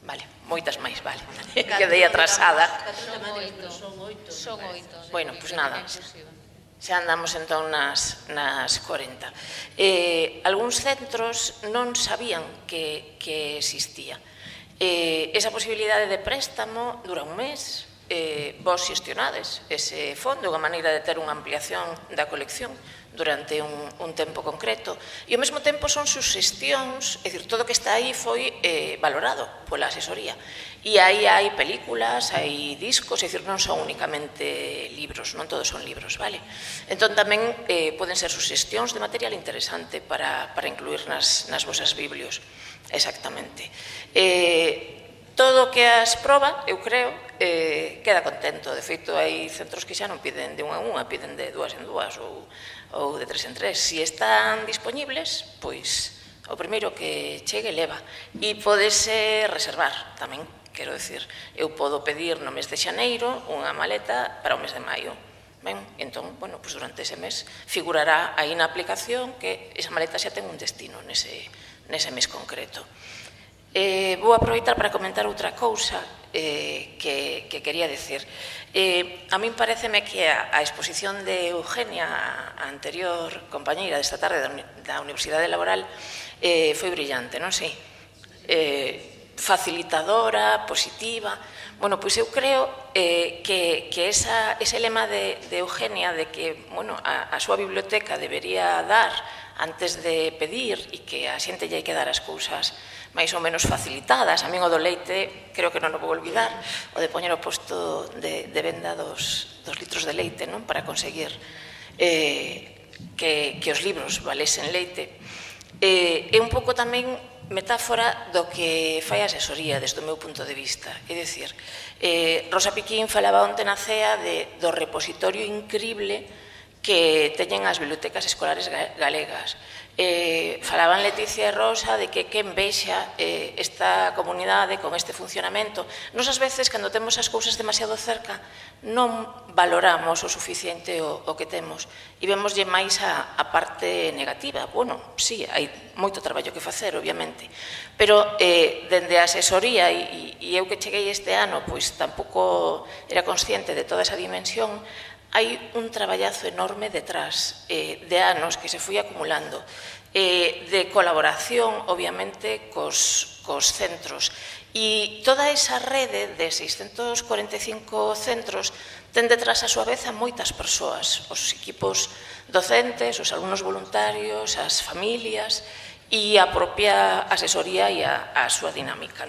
Vale, moitas máis, vale. Quedei atrasada. Son 8. Bueno, pois nada. Xa andamos entón nas 40. Algúns centros non sabían que existía. Esa posibilidade de préstamo dura un mes, vos xestionades ese fondo, unha maneira de ter unha ampliación da colección durante un tempo concreto, e ao mesmo tempo son suxestións, é dicir, todo o que está aí foi valorado pola asesoría, e aí hai películas, hai discos, é dicir, non son únicamente libros, non todos son libros, vale? Entón tamén poden ser suxestións de material interesante para incluir nas vosas biblios, exactamente. Todo o que as proba, eu creo, queda contento. De feito, hai centros que xa non piden de unha en unha, piden de dúas en dúas ou de tres en tres. Se están disponibles, pois o primeiro que chegue leva. E podese reservar tamén, quero dicir. Eu podo pedir no mes de xaneiro unha maleta para o mes de maio. Ben, entón, bueno, pois durante ese mes figurará aí na aplicación que esa maleta xa ten un destino nese mes concreto. Vou aproveitar para comentar outra cousa que quería decir. A min pareceme que a exposición de Eugenia, a anterior compañeira desta tarde da Universidade Laboral, foi brillante, non sei? Facilitadora, positiva. Bueno, pois eu creo que ese lema de Eugenia de que a súa biblioteca debería dar antes de pedir e que a xente lle hai que dar as cousas máis ou menos facilitadas. A min o do leite, creo que non o vou olvidar, o de poñer o posto de venda dos litros de leite, non? Para conseguir que os libros valesen leite. É un pouco tamén metáfora do que fai a asesoría desde o meu punto de vista. É dicir, Rosa Piquín falaba onte na CEA do repositorio increíble que teñen as bibliotecas escolares galegas. Falaban Leticia e Rosa de que envexa esta comunidade con este funcionamento. Nos ás veces, cando temos as cousas demasiado cerca, non valoramos o suficiente o que temos e vemoslle máis a parte negativa. Bueno, sí, hai moito traballo que facer, obviamente, pero dende a asesoría, e eu que cheguei este ano, pois tampouco era consciente de toda esa dimensión, hai un traballazo enorme detrás de anos que se foi acumulando, de colaboración, obviamente, cos centros. E toda esa rede de 645 centros ten detrás a súa vez a moitas persoas, os equipos docentes, os alumnos voluntarios, as familias e a propia asesoría e a súa dinámica.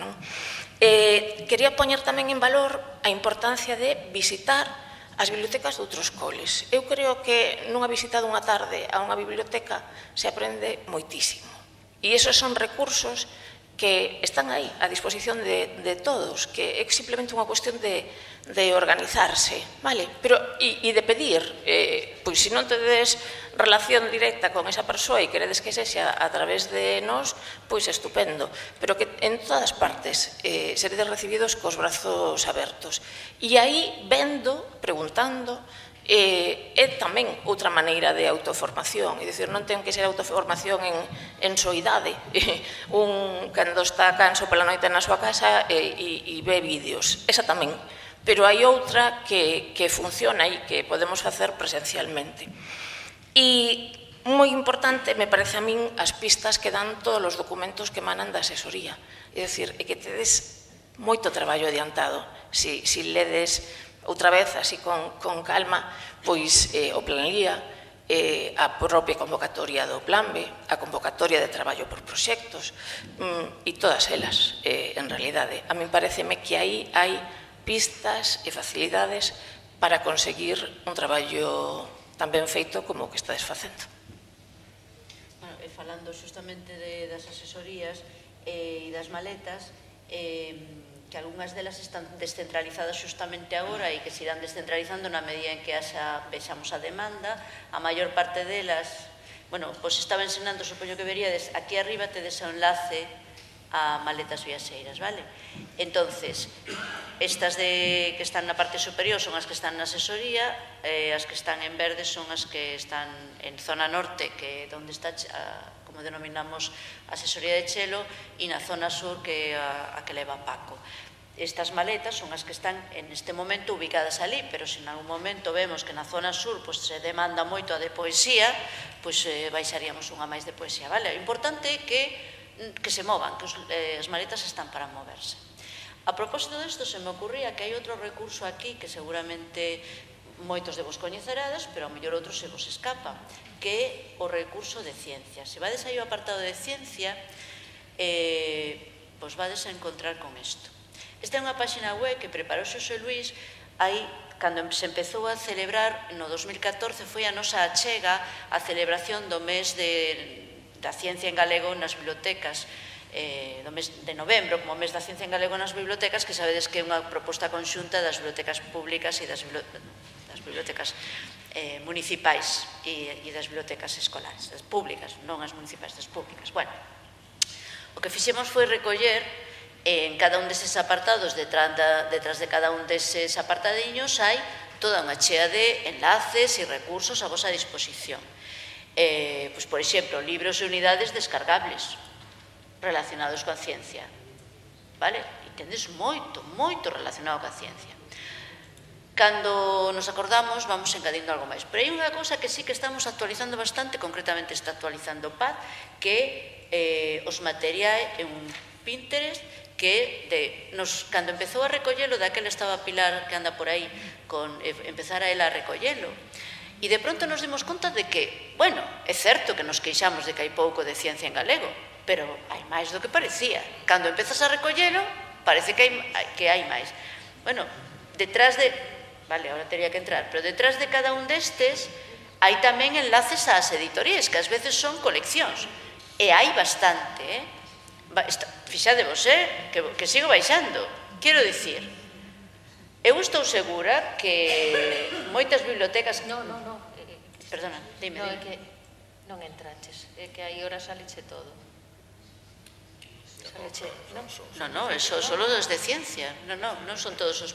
Quería poñer tamén en valor a importancia de visitar as bibliotecas de outros coles. Eu creo que nunha visita dunha tarde a unha biblioteca se aprende moitísimo. E esos son recursos que están aí, a disposición de todos, que é simplemente unha cuestión de organizarse, vale? E de pedir, pois se non tedes relación directa con esa persoa e queredes que sexa a través de nós, pois estupendo, pero que en todas partes seredes recibidos cos brazos abertos. E aí, vendo, preguntando, é tamén outra maneira de autoformación, é dicir, non ten que ser autoformación en soidade. Cando está canso pola noite na súa casa e ve vídeos, esa tamén, pero hai outra que funciona e que podemos facer presencialmente. E moi importante, me parece a min, as pistas que dan todos os documentos que emanan da asesoría, é dicir, que tedes moito traballo adiantado, se ledes outra vez, así con calma, pois o Plan Guía, a propia convocatoria do Plan B, a convocatoria de traballo por proxectos, e todas elas, en realidade. A min pareceme que aí hai pistas e facilidades para conseguir un traballo tan ben feito como o que estades facendo. Falando xustamente das asesorías e das maletas, que algunhas delas están descentralizadas xustamente agora e que se irán descentralizando na medida en que vexamos a demanda. A maior parte delas, bueno, pois estaba ensinando, supoño que veríades, aquí arriba tedes o enlace a maletas viaxeiras, vale? Entonces, estas que están na parte superior son as que están na asesoría, as que están en verde son as que están en zona norte, que é onde está, como denominamos, a asesoría de Chelo, e na zona sur, que é a que leva Paco. estas maletas son as que están en este momento ubicadas ali, pero se en algún momento vemos que na zona sur se demanda moito a de poesía, baixaríamos unha máis de poesía, vale? O importante é que se movan, que as maletas están para moverse. A propósito disto, se me ocurría que hai outro recurso aquí que seguramente moitos de vos coñecerades, pero ao mellor outros se vos escapa, que é o recurso de ciencia. Se vades aí ao apartado de ciencia, vos vades a encontrar con isto. Esta é unha páxina web que preparou Xosé Luís aí cando se empezou a celebrar no 2014, foi a nosa achega a celebración do mes da ciencia en galego nas bibliotecas, do mes de novembro, como mes da ciencia en galego nas bibliotecas, que sabedes que é unha proposta conxunta das bibliotecas públicas e das bibliotecas municipais e das bibliotecas escolares, das públicas, non as municipais, das públicas. Bueno, o que fixemos foi recoller en cada un deses apartados, detrás de cada un deses apartadiños, hai toda unha chea de enlaces e recursos a vosa disposición. Por exemplo, libros e unidades descargables relacionados coa ciencia. Vale? E tendes moito, moito relacionado coa ciencia. Cando nos acordamos, vamos engadindo algo máis. Pero hai unha cousa que sí que estamos actualizando bastante, concretamente está actualizando PAD, que é os materiais en Pinterest, que cando empezou a recollelo, daquela estaba Pilar que anda por aí, empezar a ela a recollelo, e de pronto nos dimos conta de que, bueno, é certo que nos queixamos de que hai pouco de ciencia en galego, pero hai máis do que parecía. Cando empezas a recollelo, parece que hai máis. Bueno, detrás de... Vale, ahora teria que entrar, pero detrás de cada un destes hai tamén enlaces ás editorías, que ás veces son coleccións, e hai bastante, fixadevos, que sigo baixando. Quero dicir, eu estou segura que moitas bibliotecas... No. Perdona, dime. Non, é que non entraches, é que aí ora saleche todo. No, eso solo os de ciencia. Non son todos os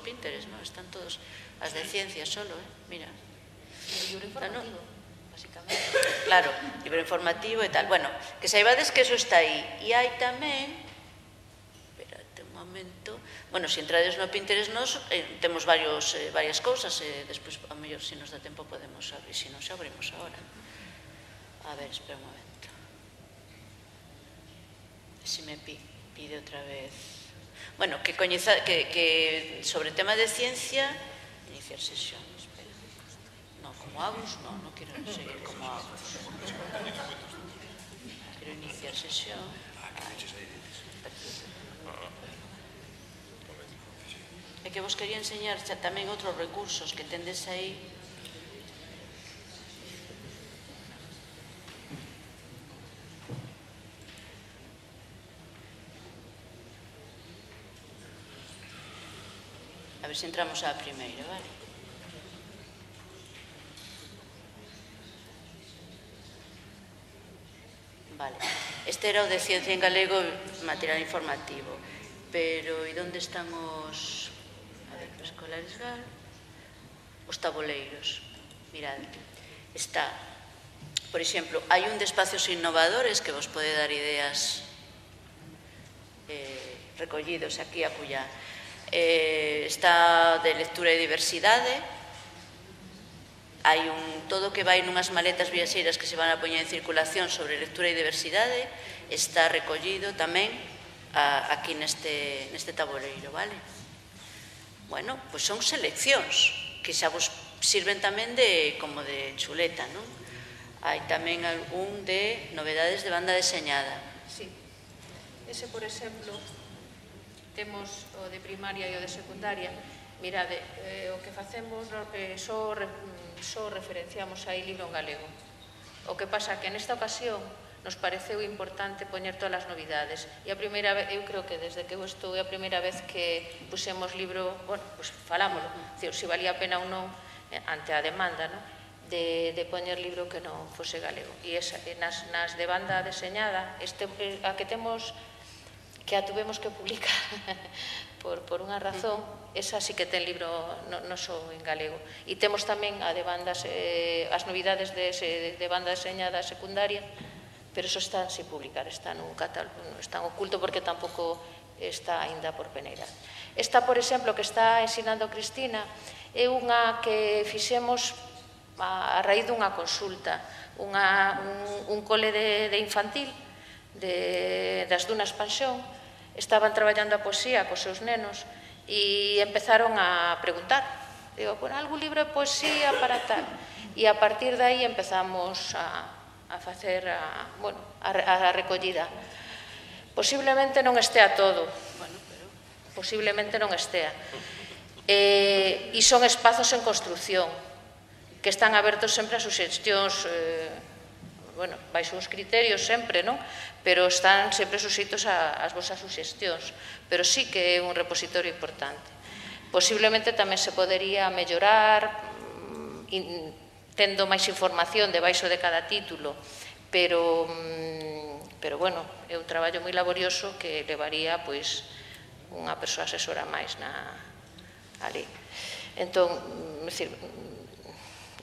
Pinterest, están todos as de ciencia solo, mira. Libro informativo, básicamente. Claro, libro informativo e tal. Bueno, que saibades que eso está aí. E hai tamén, espérate un momento, bueno, se entrades no Pinterest temos varias cousas, despois, a mellor, se nos dá tempo podemos abrir, se non, se abrimos agora. A ver, espera un momento. Se me pide outra vez. Bueno, que sobre tema de ciencia, iniciar sesión, espera. No, como Agus, no quiero seguir como Agus. Quiero iniciar sesión. É que vos quería enseñar tamén outros recursos que tendes aí. A ver se entramos á primeira, vale? Vale. Este era o de ciencia en galego, material informativo. Pero, e onde están os... A ver, escolares gal... Os tabuleiros. Mirad, está... Por exemplo, hai un de espacios innovadores que vos pode dar ideas recollidos aquí a cullá. Está de lectura e diversidade, hai todo que vai nunhas maletas viaxeiras que se van a poñer en circulación sobre lectura e diversidade, está recollido tamén aquí neste tabuleiro, vale? Bueno, pois son seleccións que xa vos sirven tamén como de chuleta, non? Hai tamén algún de novedades de banda deseñada. Sí, ese, por exemplo, temos o de primaria e o de secundaria. Mirade, o que facemos só referenciamos aí libro en galego. O que pasa que nesta ocasión nos pareceu importante poñer todas as novidades. E a primeira vez, eu creo que desde que eu estou, é a primeira vez que pusemos libro, bueno, pues falámoslo, se valía a pena ou non, ante a demanda, non? De poñer libro que non fose galego. E nas de banda deseñada, a que temos... que a tuvemos que publicar por unha razón, esa sí que ten libro non só en galego. E temos tamén a de bandas, as novidades de banda deseñada secundaria, pero eso está sin publicar, está nun catálogo, está oculto porque tampouco está aínda por peneirar. Esta, por exemplo, que está ensinando Cristina, é unha que fixemos a raíz dunha consulta, un cole de infantil das Dunas Panxón, estaban traballando a poesía cos seus nenos e empezaron a preguntar, digo, algún libro de poesía para tal, e a partir de aí empezamos a facer a recollida. Posiblemente non estea todo, posiblemente non estea, e son espazos en construcción que están abertos sempre a suxestións, baixo uns criterios sempre, non? Pero están sempre suxeitos ás vosas suxestións, pero sí que é un repositorio importante. Posiblemente tamén se podería mellorar tendo máis información debaixo de cada título, pero bueno, é un traballo moi laborioso que levaría unha persoa asesora máis ali. Entón,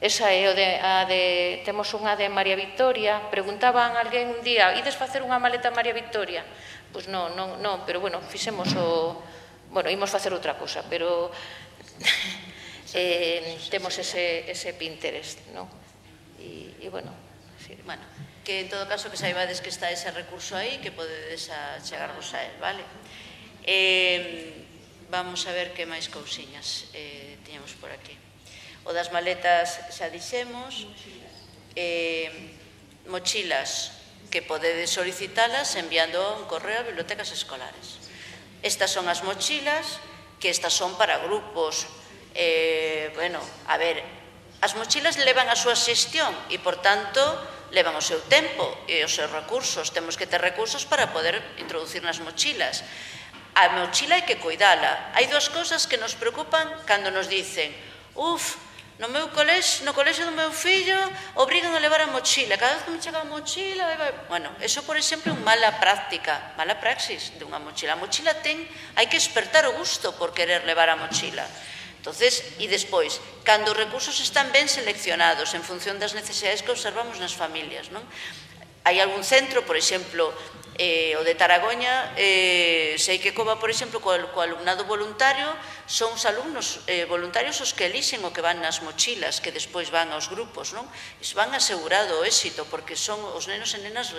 esa é a de... Temos unha de María Victoria. Preguntaban alguén un día, ides facer unha maleta a María Victoria? Pois non, pero bueno, fixemos o... Bueno, imos facer outra cosa, pero temos ese Pinterest, non? E bueno... Bueno, que en todo caso que saibades que está ese recurso aí, que podedes chegarvos a él, vale? Vamos a ver que máis cousiñas tiñamos por aquí. O das maletas xa dixemos, mochilas que podedes solicitalas enviando un correo a bibliotecas escolares. Estas son as mochilas, que estas son para grupos. Bueno, a ver, as mochilas levan a súa xestión e, por tanto, levan o seu tempo e os seus recursos. Temos que ter recursos para poder introducir nas mochilas. A mochila hai que cuidala. Hai dúas cousas que nos preocupan cando nos dicen no colexio do meu fillo obrigan a levar a mochila, cada vez que me chega a mochila... Bueno, eso, por exemplo, é unha mala práctica, mala praxis de unha mochila. A mochila hai que despertar o gusto por querer levar a mochila. Entonces, e despois, cando os recursos están ben seleccionados en función das necesidades que observamos nas familias, non? Hai algún centro, por exemplo, o de Taragoña, sei que Cova, por exemplo, co alumnado voluntario, son os alumnos voluntarios os que elixen o que van nas mochilas, que despois van aos grupos, non? Iso van asegurado o éxito, porque son os nenos e nenas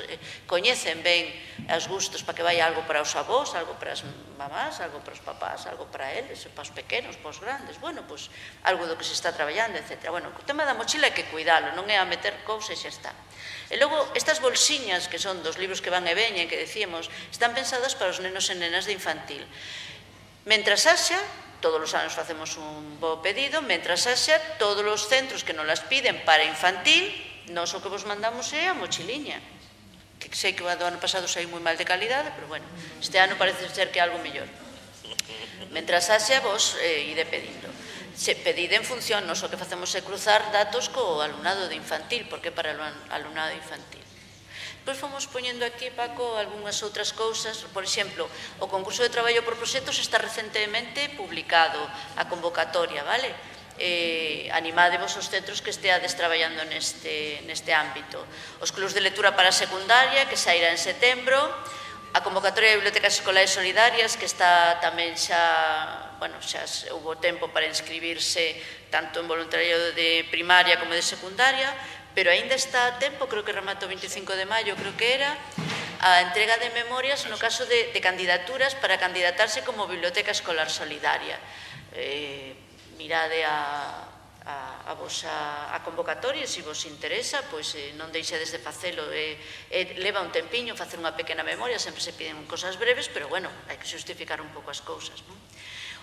coñecen ben os gustos, para que vai algo para os avós, algo para as mamás, algo para os papás, algo para eles, para os pequenos, para os grandes, bueno, pois, algo do que se está traballando, etc. Bueno, o tema da mochila hai que cuidalo, non é a meter cousas e xa está. E logo, estas bolsiñas, que son dos libros que van e veñen, que decíamos, están pensadas para os nenos e nenas de infantil. Mentras haxa, todos os anos facemos un bo pedido, mentras haxa, todos os centros que nos las piden para infantil, nós o que vos mandamos é a mochiliña. Que sei que o ano pasado sei moi mal de calidade, pero bueno, este ano parece ser que é algo mellor. Mentras haxa, vos ide pedindo. Se pedide en función, nos o que facemos é cruzar datos co alumnado de infantil, porque para o alumnado de infantil. Depois fomos poñendo aquí, Paco, algunhas outras cousas. Por exemplo, o concurso de traballo por proxectos está recentemente publicado, a convocatoria, vale? Animádevos os centros que esteades traballando neste ámbito. Os clubs de lectura para a secundaria, que sairá en setembro, a convocatoria de bibliotecas escolares solidarias, que está tamén xa, bueno, xa houve tempo para inscribirse tanto en voluntariado de primaria como de secundaria, pero aínda está a tempo, creo que remata o 25 de maio, creo que era, a entrega de memorias no caso de candidaturas para candidatarse como biblioteca escolar solidaria. Mirade a convocatoria, se vos interesa, pois non deixedes de facelo. Leva un tempiño facer unha pequena memoria, sempre se piden cosas breves, pero bueno, hai que justificar un pouco as cousas, non?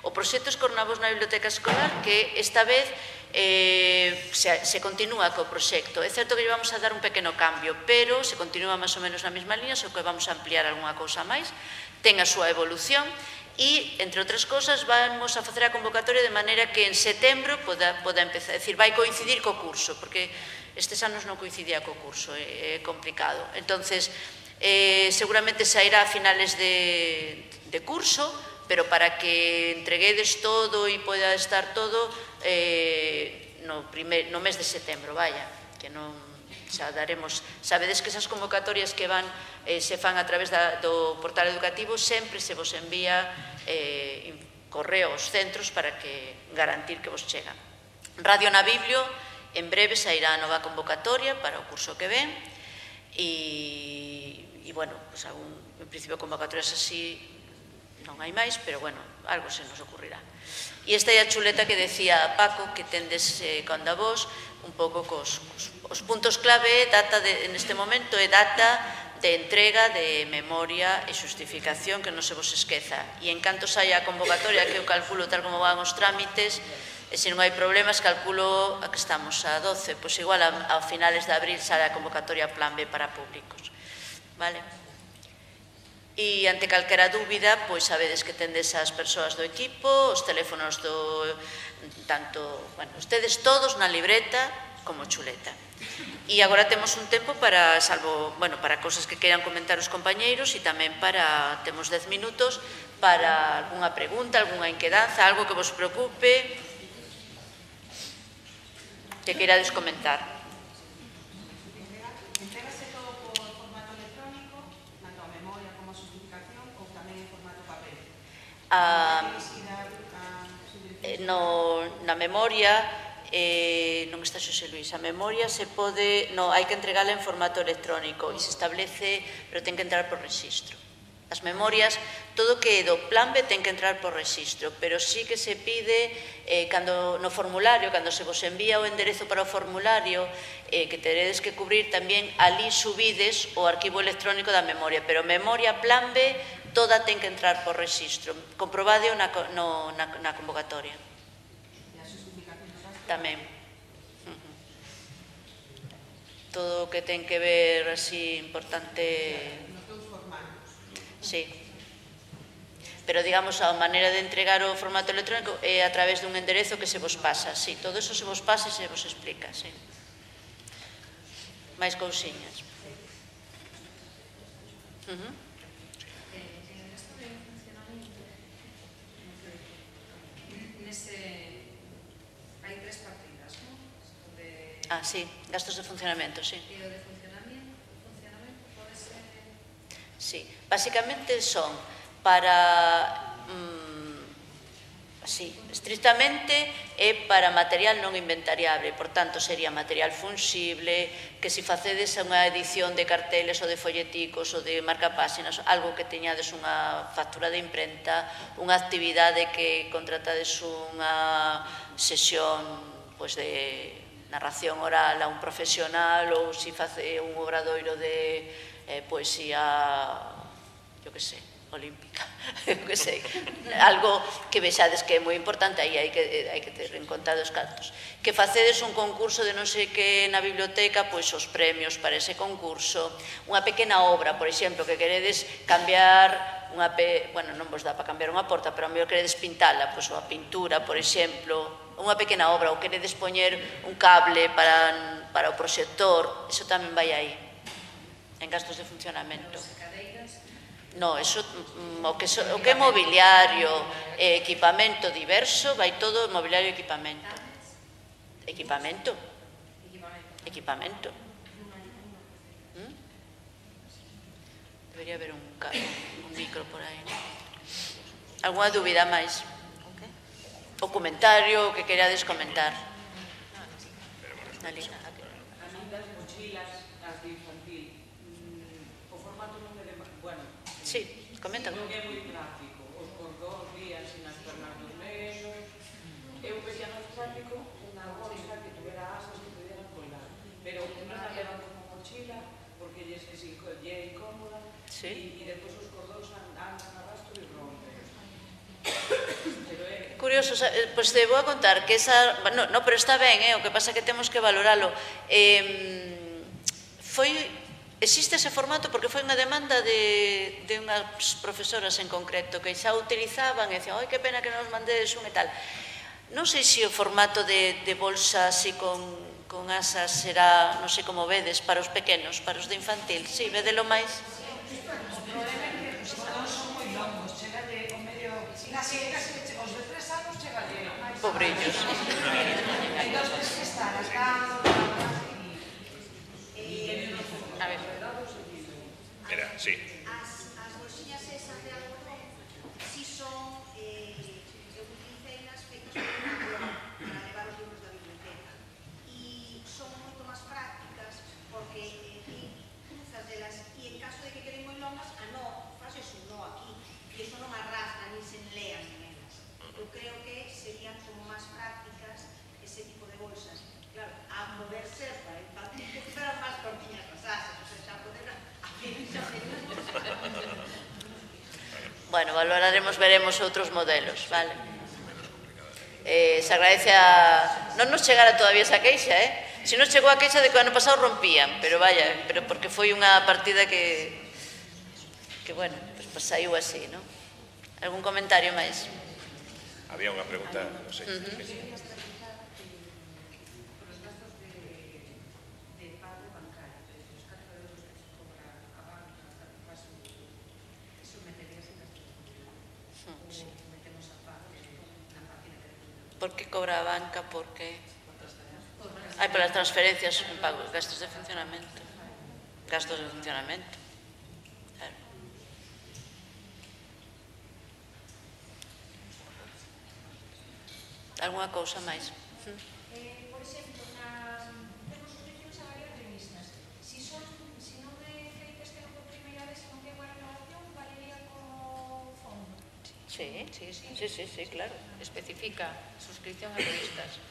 O proxecto Escornavos na biblioteca escolar, que esta vez se continúa co proxecto. É certo que vamos a dar un pequeno cambio, pero se continúa máis ou menos na mesma línea, só que vamos a ampliar algunha cousa máis, ten a súa evolución, e, entre outras cousas, vamos a facer a convocatoria de maneira que en setembro poda empezar, é dicir, vai coincidir co curso, porque estes anos non coincidía co curso, é complicado. Entonces, seguramente sairá a finales de curso, pero para que entreguedes todo e poida estar todo no mes de setembro, vaya, que non xa daremos, sabedes que esas convocatorias que van, se fan a través do portal educativo, sempre se vos envía correo aos centros para que garantir que vos chegan. Radio na Biblio, en breve sairá a nova convocatoria para o curso que ven, e bueno, en principio convocatorias así non hai máis, pero bueno, algo se nos ocurrirá. E esta é a chuleta que decía Paco, que tendes con da vos, un pouco os puntos clave, neste momento é data de entrega de memoria e xustificación, que non se vos esqueza. E en canto saia a convocatoria, que eu calculo tal como van os trámites, e se non hai problemas, calculo a que estamos a 12, pois igual a finales de abril sale a convocatoria Plan B para públicos. Vale? E ante calquera dúbida, pois sabedes que tendes as persoas do equipo, os teléfonos tanto, bueno, ustedes todos na libreta como chuleta. E agora temos un tempo para, para cousas que queiran comentar os compañeiros, e tamén temos 10 minutos para algunha pregunta, algunha inquedanza, algo que vos preocupe, que queirades comentar. Entrégase todo por formato electrónico, tanto a memoria como a xustificación, ou tamén en formato papel? Na memoria, non está Xosé Luís, a memoria se pode, hai que entregala en formato electrónico e se establece, pero ten que entrar por rexistro. As memorias, todo que é do Plan B ten que entrar por rexistro, pero sí que se pide no formulario, cando se vos envía o enderezo para o formulario, que teredes que cubrir tamén, ali subides o arquivo electrónico da memoria, pero memoria Plan B toda ten que entrar por rexistro. Comprobadeo na convocatoria. E a xustificación tamén. Todo o que ten que ver así importante. Sí, pero digamos a maneira de entregar o formato electrónico é a través dun enderezo que se vos pasa, sí, todo eso se vos pasa e se vos explica, sí. máis cousiñas. Hai tres partidas, non? Sí, gastos de funcionamento, sí. E o de funcionamento pode ser... Sí, básicamente son para, estrictamente é para material non inventariable, por tanto sería material fungible, que se facedes unha edición de carteles ou de folleticos ou de marcapáxinas, algo que teñades unha factura de imprenta, unha actividade que contratades unha sesión de narración oral a un profesional, ou se face un obradoiro de poesía, yo que sei, olímpica, yo que sei, algo que vexades que é moi importante, aí hai que ter en conta dos cartos. Que facedes un concurso de non sei que na biblioteca, pois os premios para ese concurso, unha pequena obra, por exemplo, que queredes cambiar bueno, non vos dá para cambiar unha porta, pero a mellor queredes pintala, pois a pintura, por exemplo, unha pequena obra, ou queredes poñer un cable para o proxector, iso tamén vai aí, en gastos de funcionamento. No, o que é mobiliario, equipamento diverso, vai todo mobiliario e equipamento. Equipamento. Equipamento. Debería haber un micro por aí. Alguna dúbida máis? O comentario que querades comentar. Dali. Sí, comenta. Non é moi práctico, os cordóns días sin as pernas dos nenos. Eu pedía máis práctico unha bolsa que tuvera asas que pudieran colgar, pero non a levan como mochila porque lle é incómoda e depois os cordóns andan a rastro e rompen. Curioso, pois te vou a contar que esa... No, pero está ben, o que pasa é que temos que valoralo. Existe ese formato porque foi unha demanda de unhas profesoras en concreto que xa utilizaban e dicían, oi, que pena que nos mandedes un e tal. Non sei se o formato de bolsa así con asas será, non sei como vedes, para os pequenos, para os de infantil. Si, vedelo máis. O problema é que os cordóns son moi longos, chega de o medio... Os de 3 anos chega de... Pobrillos. Entón, tens que estar hasta... A ver. Mira, sí. As bolsiñas esas de algodón, si son, eu utiliceinas feitas por unha blog para levar os libros da biblioteca. E son moito máis prácticas porque cruzas delas e en caso de que queden moi longas, faces un no aquí. E iso non arrastra, nin se enlean nelas. Eu creo que serían como máis prácticas ese tipo de bolsas. Claro, a poder ser para que fueran máis cortiñas as asas, o sea, xa poder Bueno, valoraremos, veremos outros modelos, vale? Se agradece a... Non nos chegara todavía esa queixa, Se nos chegou a queixa de que o ano pasado rompían, pero vaya, pero porque foi unha partida que bueno, pues saiu así, non? Algún comentario máis? Había unha pregunta, non sei. Por que cobra a banca? Por que? Polas transferencias, gastos de funcionamento. Gastos de funcionamento. Claro. Alguna cousa máis? Por exemplo, temos suscripcións a varias revistas. Se non é feitas que non por primeira vez non ten unha renovación, valería como fondo. Sí, claro. Especifica suscripción a revistas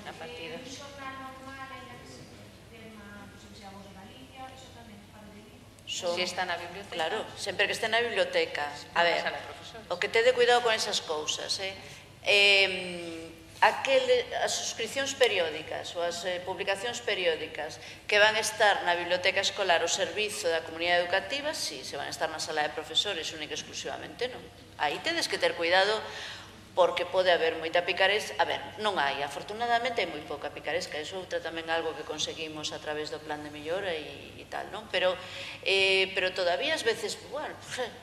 na partida. Iso na normal, en la que se tema, se a voz de Galicia, iso tamén, para de libro. Si está na biblioteca. Claro, sempre que este na biblioteca. A ver, o que tede cuidado con esas cousas, as suscripcións periódicas ou as publicacións periódicas que van estar na biblioteca escolar ao servizo da comunidade educativa, si, se van a estar na sala de profesores única e exclusivamente, non. Aí tedes que ter cuidado porque pode haber moita picaresca. A ver, non hai, afortunadamente hai moi pouca picaresca, iso é tamén algo que conseguimos a través do plan de mellora e tal, non? Pero todavía ás veces, bueno,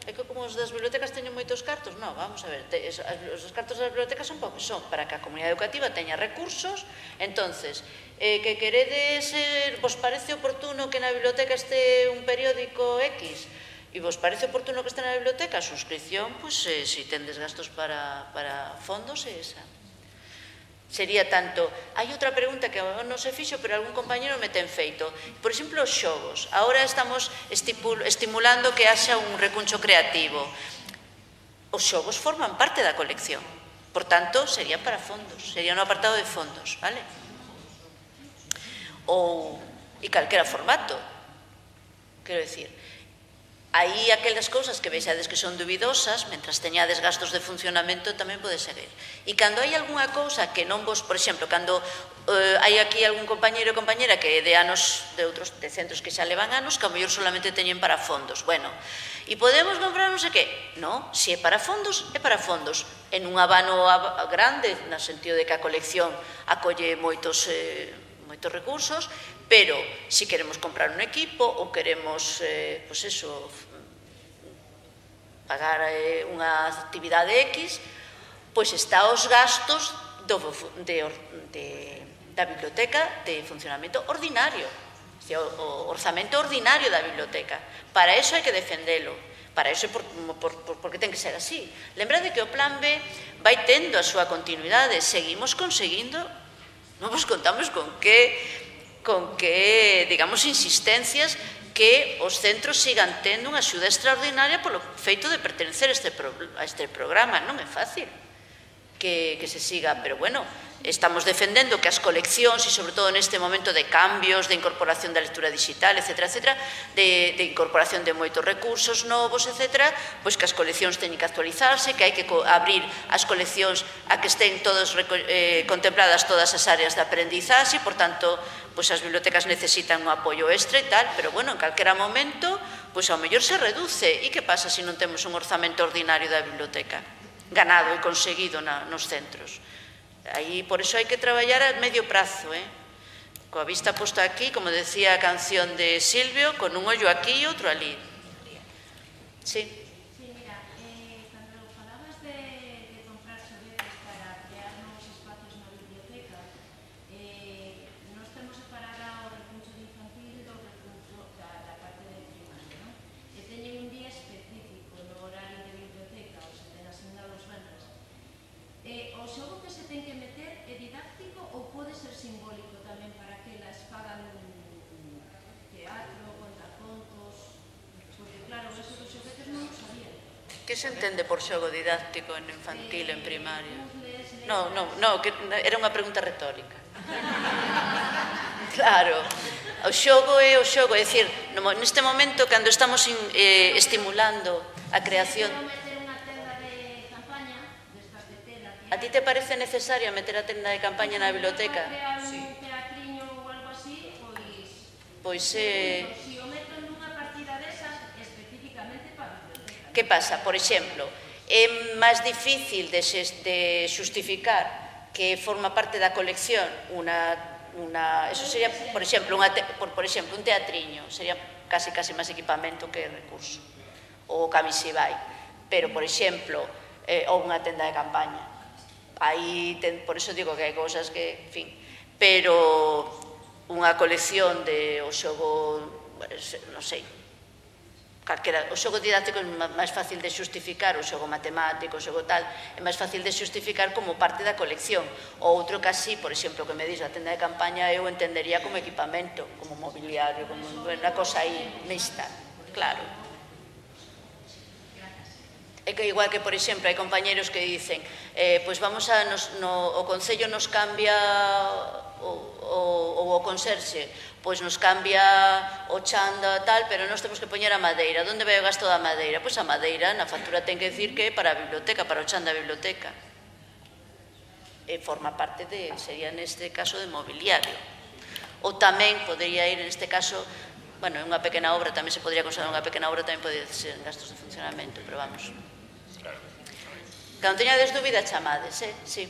é que como os das bibliotecas teñen moitos cartos, non, vamos a ver, os cartos das bibliotecas son para que a comunidade educativa teña recursos, entonces, que queredes, vos parece oportuno que na biblioteca este un periódico X, e vos parece oportuno que este na biblioteca, a suscripción, pois, se tendes gastos para fondos, é esa. Sería tanto... Hai outra pregunta que non se fixo, pero algún compañero me ten feito. Por exemplo, os xogos. Ahora estamos estimulando que haxa un recuncho creativo. Os xogos forman parte da colección. Por tanto, sería para fondos. Sería un apartado de fondos, vale? E calquera formato. Quero dicir... Aí aquelas cousas que vexades que son duvidosas, mentras teñades gastos de funcionamento, tamén pode seguir. E cando hai algunha cousa que non vos, por exemplo, cando hai aquí algún compañeiro ou compañera que é de anos, de centros que xa levan anos, que ao mellor solamente teñen para fondos. Bueno, e podemos comprar non sei que? Non, se é para fondos, é para fondos. En un abano grande, no sentido de que a colección acolle moitos recursos, pero se queremos comprar un equipo ou queremos, pois eso, pagar unha actividade X, pois está os gastos da biblioteca de funcionamento ordinario, o orzamento ordinario da biblioteca. Para iso hai que defendelo, para iso porque ten que ser así. Lembrade que o plan B vai tendo a súa continuidade, seguimos conseguindo, non vos contamos con que, digamos, insistencias que os centros sigan tendo unha axuda extraordinaria polo feito de pertenecer a este programa. Non é fácil que se siga, pero bueno, estamos defendendo que as coleccións, e sobre todo neste momento de cambios, de incorporación da lectura digital, etc., de incorporación de moitos recursos novos, etc., pois que as coleccións teñen que actualizarse, que hai que abrir as coleccións a que estén todas contempladas todas as áreas de aprendizaxe, por tanto, pois as bibliotecas necesitan un apoio extra e tal, pero bueno, en calquera momento, pois ao mellor se reduce. E que pasa se non temos un orzamento ordinario da biblioteca ganado e conseguido nos centros? Aí, por iso hai que traballar a medio prazo, coa vista posta aquí, como decía a canción de Silvio, con un ollo aquí e outro ali. Sí. Sí, mira, cando falabas de comprar xoguetes para crear novos espacios na biblioteca, nos temos separada o recuncho de infantil do Que se entende por xogo didáctico en infantil, en primaria? Non, era unha pregunta retórica. Claro, o xogo é o xogo, é dicir, neste momento, cando estamos estimulando a creación... A ti te parece necesario meter a tenda de campaña na biblioteca? Sí. Pois se o meto nunha partida desas especificamente para a biblioteca. Que pasa? Por exemplo, é máis difícil de xustificar que forma parte da colección eso sería, por exemplo, un teatriño, sería casi máis equipamento que recurso, ou camisibay, pero, por exemplo, ou unha tenda de campaña. Aí, por iso digo que hai cousas que, en fin, pero unha colección de o xogo, non sei, o xogo didáctico é máis fácil de xustificar, o xogo matemático, o xogo tal, é máis fácil de xustificar como parte da colección. O outro casi, por exemplo, que me dís a tenda de campaña, eu entendería como equipamento, como mobiliario, como unha cosa aí mixta, claro. É que igual que, por exemplo, hai compañeros que dicen pois vamos a, o Concello nos cambia ou o conserxe, pois nos cambia o chan da tal, pero nós temos que poñer a madeira. Onde vai o gasto da madeira? Pois a madeira na factura ten que decir que é para a biblioteca, para o chan da biblioteca. E forma parte sería neste caso de mobiliario. Ou tamén podería ir neste caso, bueno, unha pequena obra, tamén se podría considerar unha pequena obra, tamén pode ser gastos de funcionamento, pero vamos. Cando teñades dúbida, chamades, sí.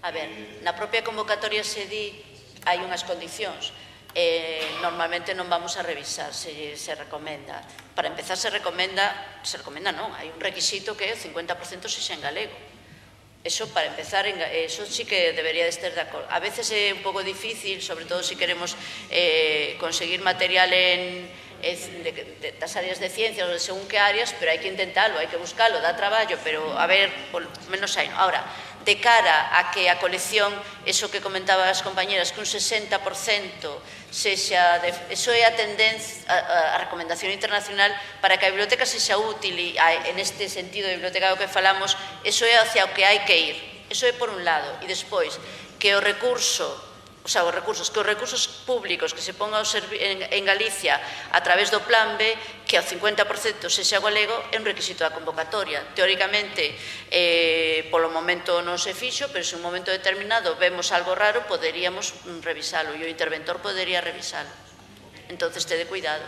A ver, na propia convocatoria se di, hai unhas condicións. Normalmente non vamos a revisar se recomenda. Para empezar, se recomenda non, hai un requisito que é o 50% sexa en galego. Eso, para empezar, eso sí que debería de estar de acordo. A veces é un pouco difícil, sobre todo se queremos conseguir material das áreas de ciencias ou de según que áreas, pero hai que intentalo, hai que buscalo, dá traballo, pero a ver, por menos hai. Ahora, de cara a que a colección, eso que comentaban as compañeras, que un 60% sexa, eso é a tendencia, a recomendación internacional para que a biblioteca sexa útil e en este sentido de biblioteca do que falamos, eso é hacia o que hai que ir. Eso é por un lado. E despois, que o recurso, que os recursos públicos que se pongan en Galicia a través do Plan B, que ao 50% sexa galego, é un requisito da convocatoria. Teóricamente, polo momento non se fixo, pero se un momento determinado vemos algo raro, poderíamos revisalo, e o interventor podería revisalo. Entonces, tede cuidado.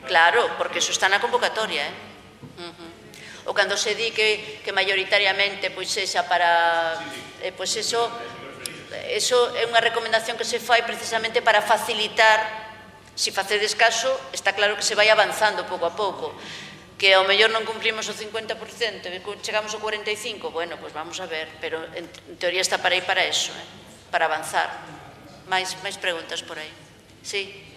Claro, porque eso está na convocatoria, ou cando se di que maioritariamente sexa para... Pois eso é unha recomendación que se fai precisamente para facilitar, se facedes caso, está claro que se vai avanzando pouco a pouco, que ao mellor non cumplimos o 50%, chegamos ao 45%, bueno, pois vamos a ver, pero en teoría está para ir para eso, para avanzar. Mais preguntas por aí? Sí.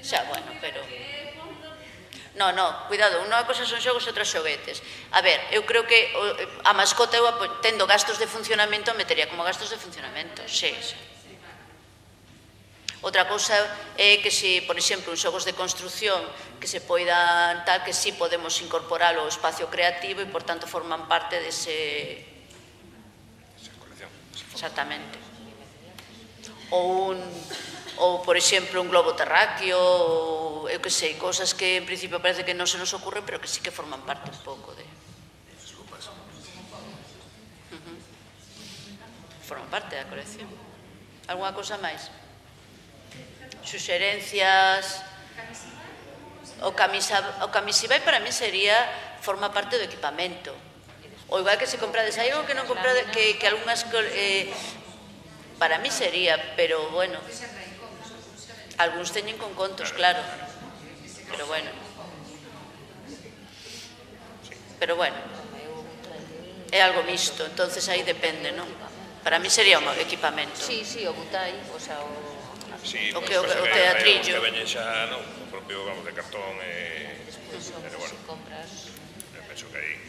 Xa, bueno, pero... No, cuidado, unha cosa son xogos e outras xoguetes. A ver, eu creo que a mascota, eu tendo gastos de funcionamento, metería como gastos de funcionamento, sí. Outra cousa é que se, por exemplo, uns xogos de construcción que se poidan tal, que sí podemos incorporar o espacio creativo e, por tanto, forman parte dese... Exactamente. Ou, por exemplo, un globo terráqueo, ou, eu que sei, cosas que en principio parece que non se nos ocurren, pero que sí que forman parte un pouco de... Forman parte da colección. Alguna cousa máis? Suxerencias... O camisibay para mí sería, forma parte do equipamento. Ou igual que se comprades, hai algo que non comprades, que algunhas... Para mí sería, pero bueno... Algúns teñen con contos, claro. pero bueno. Pero bueno, é algo mixto, entonces aí depende, non? Para mí sería un equipamento. Sí, o butai, o sea, Sí, o teatrillo. Que veñen xa, non, o propio, vamos, de cartón pero bueno, compras. penso que aí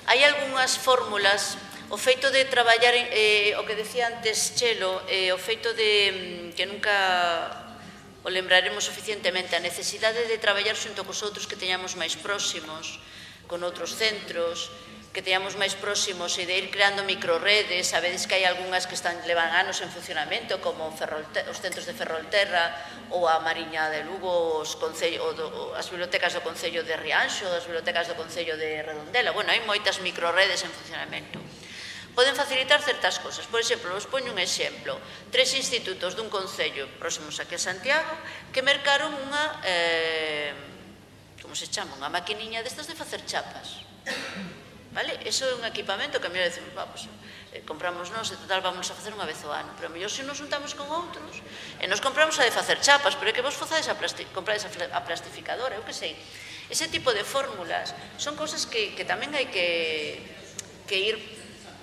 hai algunhas fórmulas, o feito de traballar, o que decía antes Chelo, o feito de que nunca o lembraremos suficientemente, a necesidade de traballar xunto cos outros que teñamos máis próximos, con outros centros, que teñamos máis próximos e de ir creando microredes. Sabedes que hai algunhas que levan anos en funcionamento, como os centros de Ferrolterra ou a Mariña de Lugo, as bibliotecas do Concello de Rianxo, as bibliotecas do Concello de Redondela. Bueno, hai moitas microredes en funcionamento. Poden facilitar certas cosas. Por exemplo, vos poño un exemplo. 3 institutos dun concello próximos aquí a Santiago que mercaron unha, como se chama, unha maquiniña destas de facer chapas. Vale? Eso é un equipamento que a mellor decimos, vamos, compramos nós e total vamos a facer unha vez ao ano. Pero a mellor se nos juntamos con outros e nos compramos a de facer chapas, pero é que vos comprades a plastificadora, eu que sei. Ese tipo de fórmulas son cosas que tamén hai que ir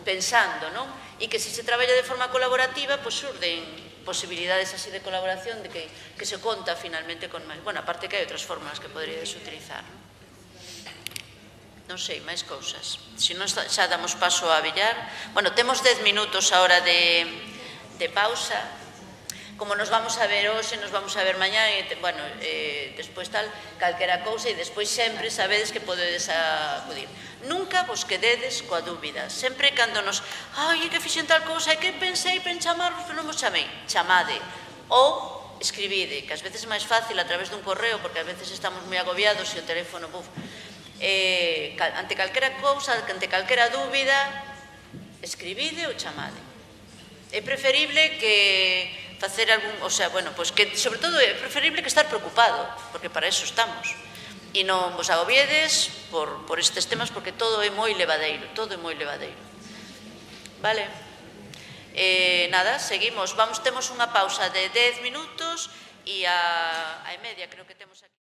pensando, non? E que se se traballa de forma colaborativa, pois surden posibilidades así de colaboración de que se conta finalmente con máis. Bueno, aparte que hai outras fórmulas que poderíades utilizar, non sei, máis cousas. Se non, xa damos paso a billar. Bueno, temos 10 minutos a hora de pausa. Como nos vamos a ver hoxe, nos vamos a ver mañá, bueno, despois tal, calquera cousa, e despois sempre sabedes que podedes acudir. Nunca vos quededes coa dúbida. Sempre cando nos, ai, que fixen tal cousa, é que pensei en chamarvos, pero non vos chamei. Chamade. Ou escribide, que ás veces é máis fácil a través dun correo, porque ás veces estamos moi agobiados e o teléfono, ante calquera cousa, ante calquera dúbida, escribide ou chamade. É preferible que facer algún, o sea, bueno, pois que, sobre todo, é preferible que estar preocupado, porque para eso estamos. E non vos agobiedes por estes temas, porque todo é moi levadeiro, todo é moi levadeiro. Vale? Nada, seguimos. Temos unha pausa de 10 minutos e a media, creo que temos aquí.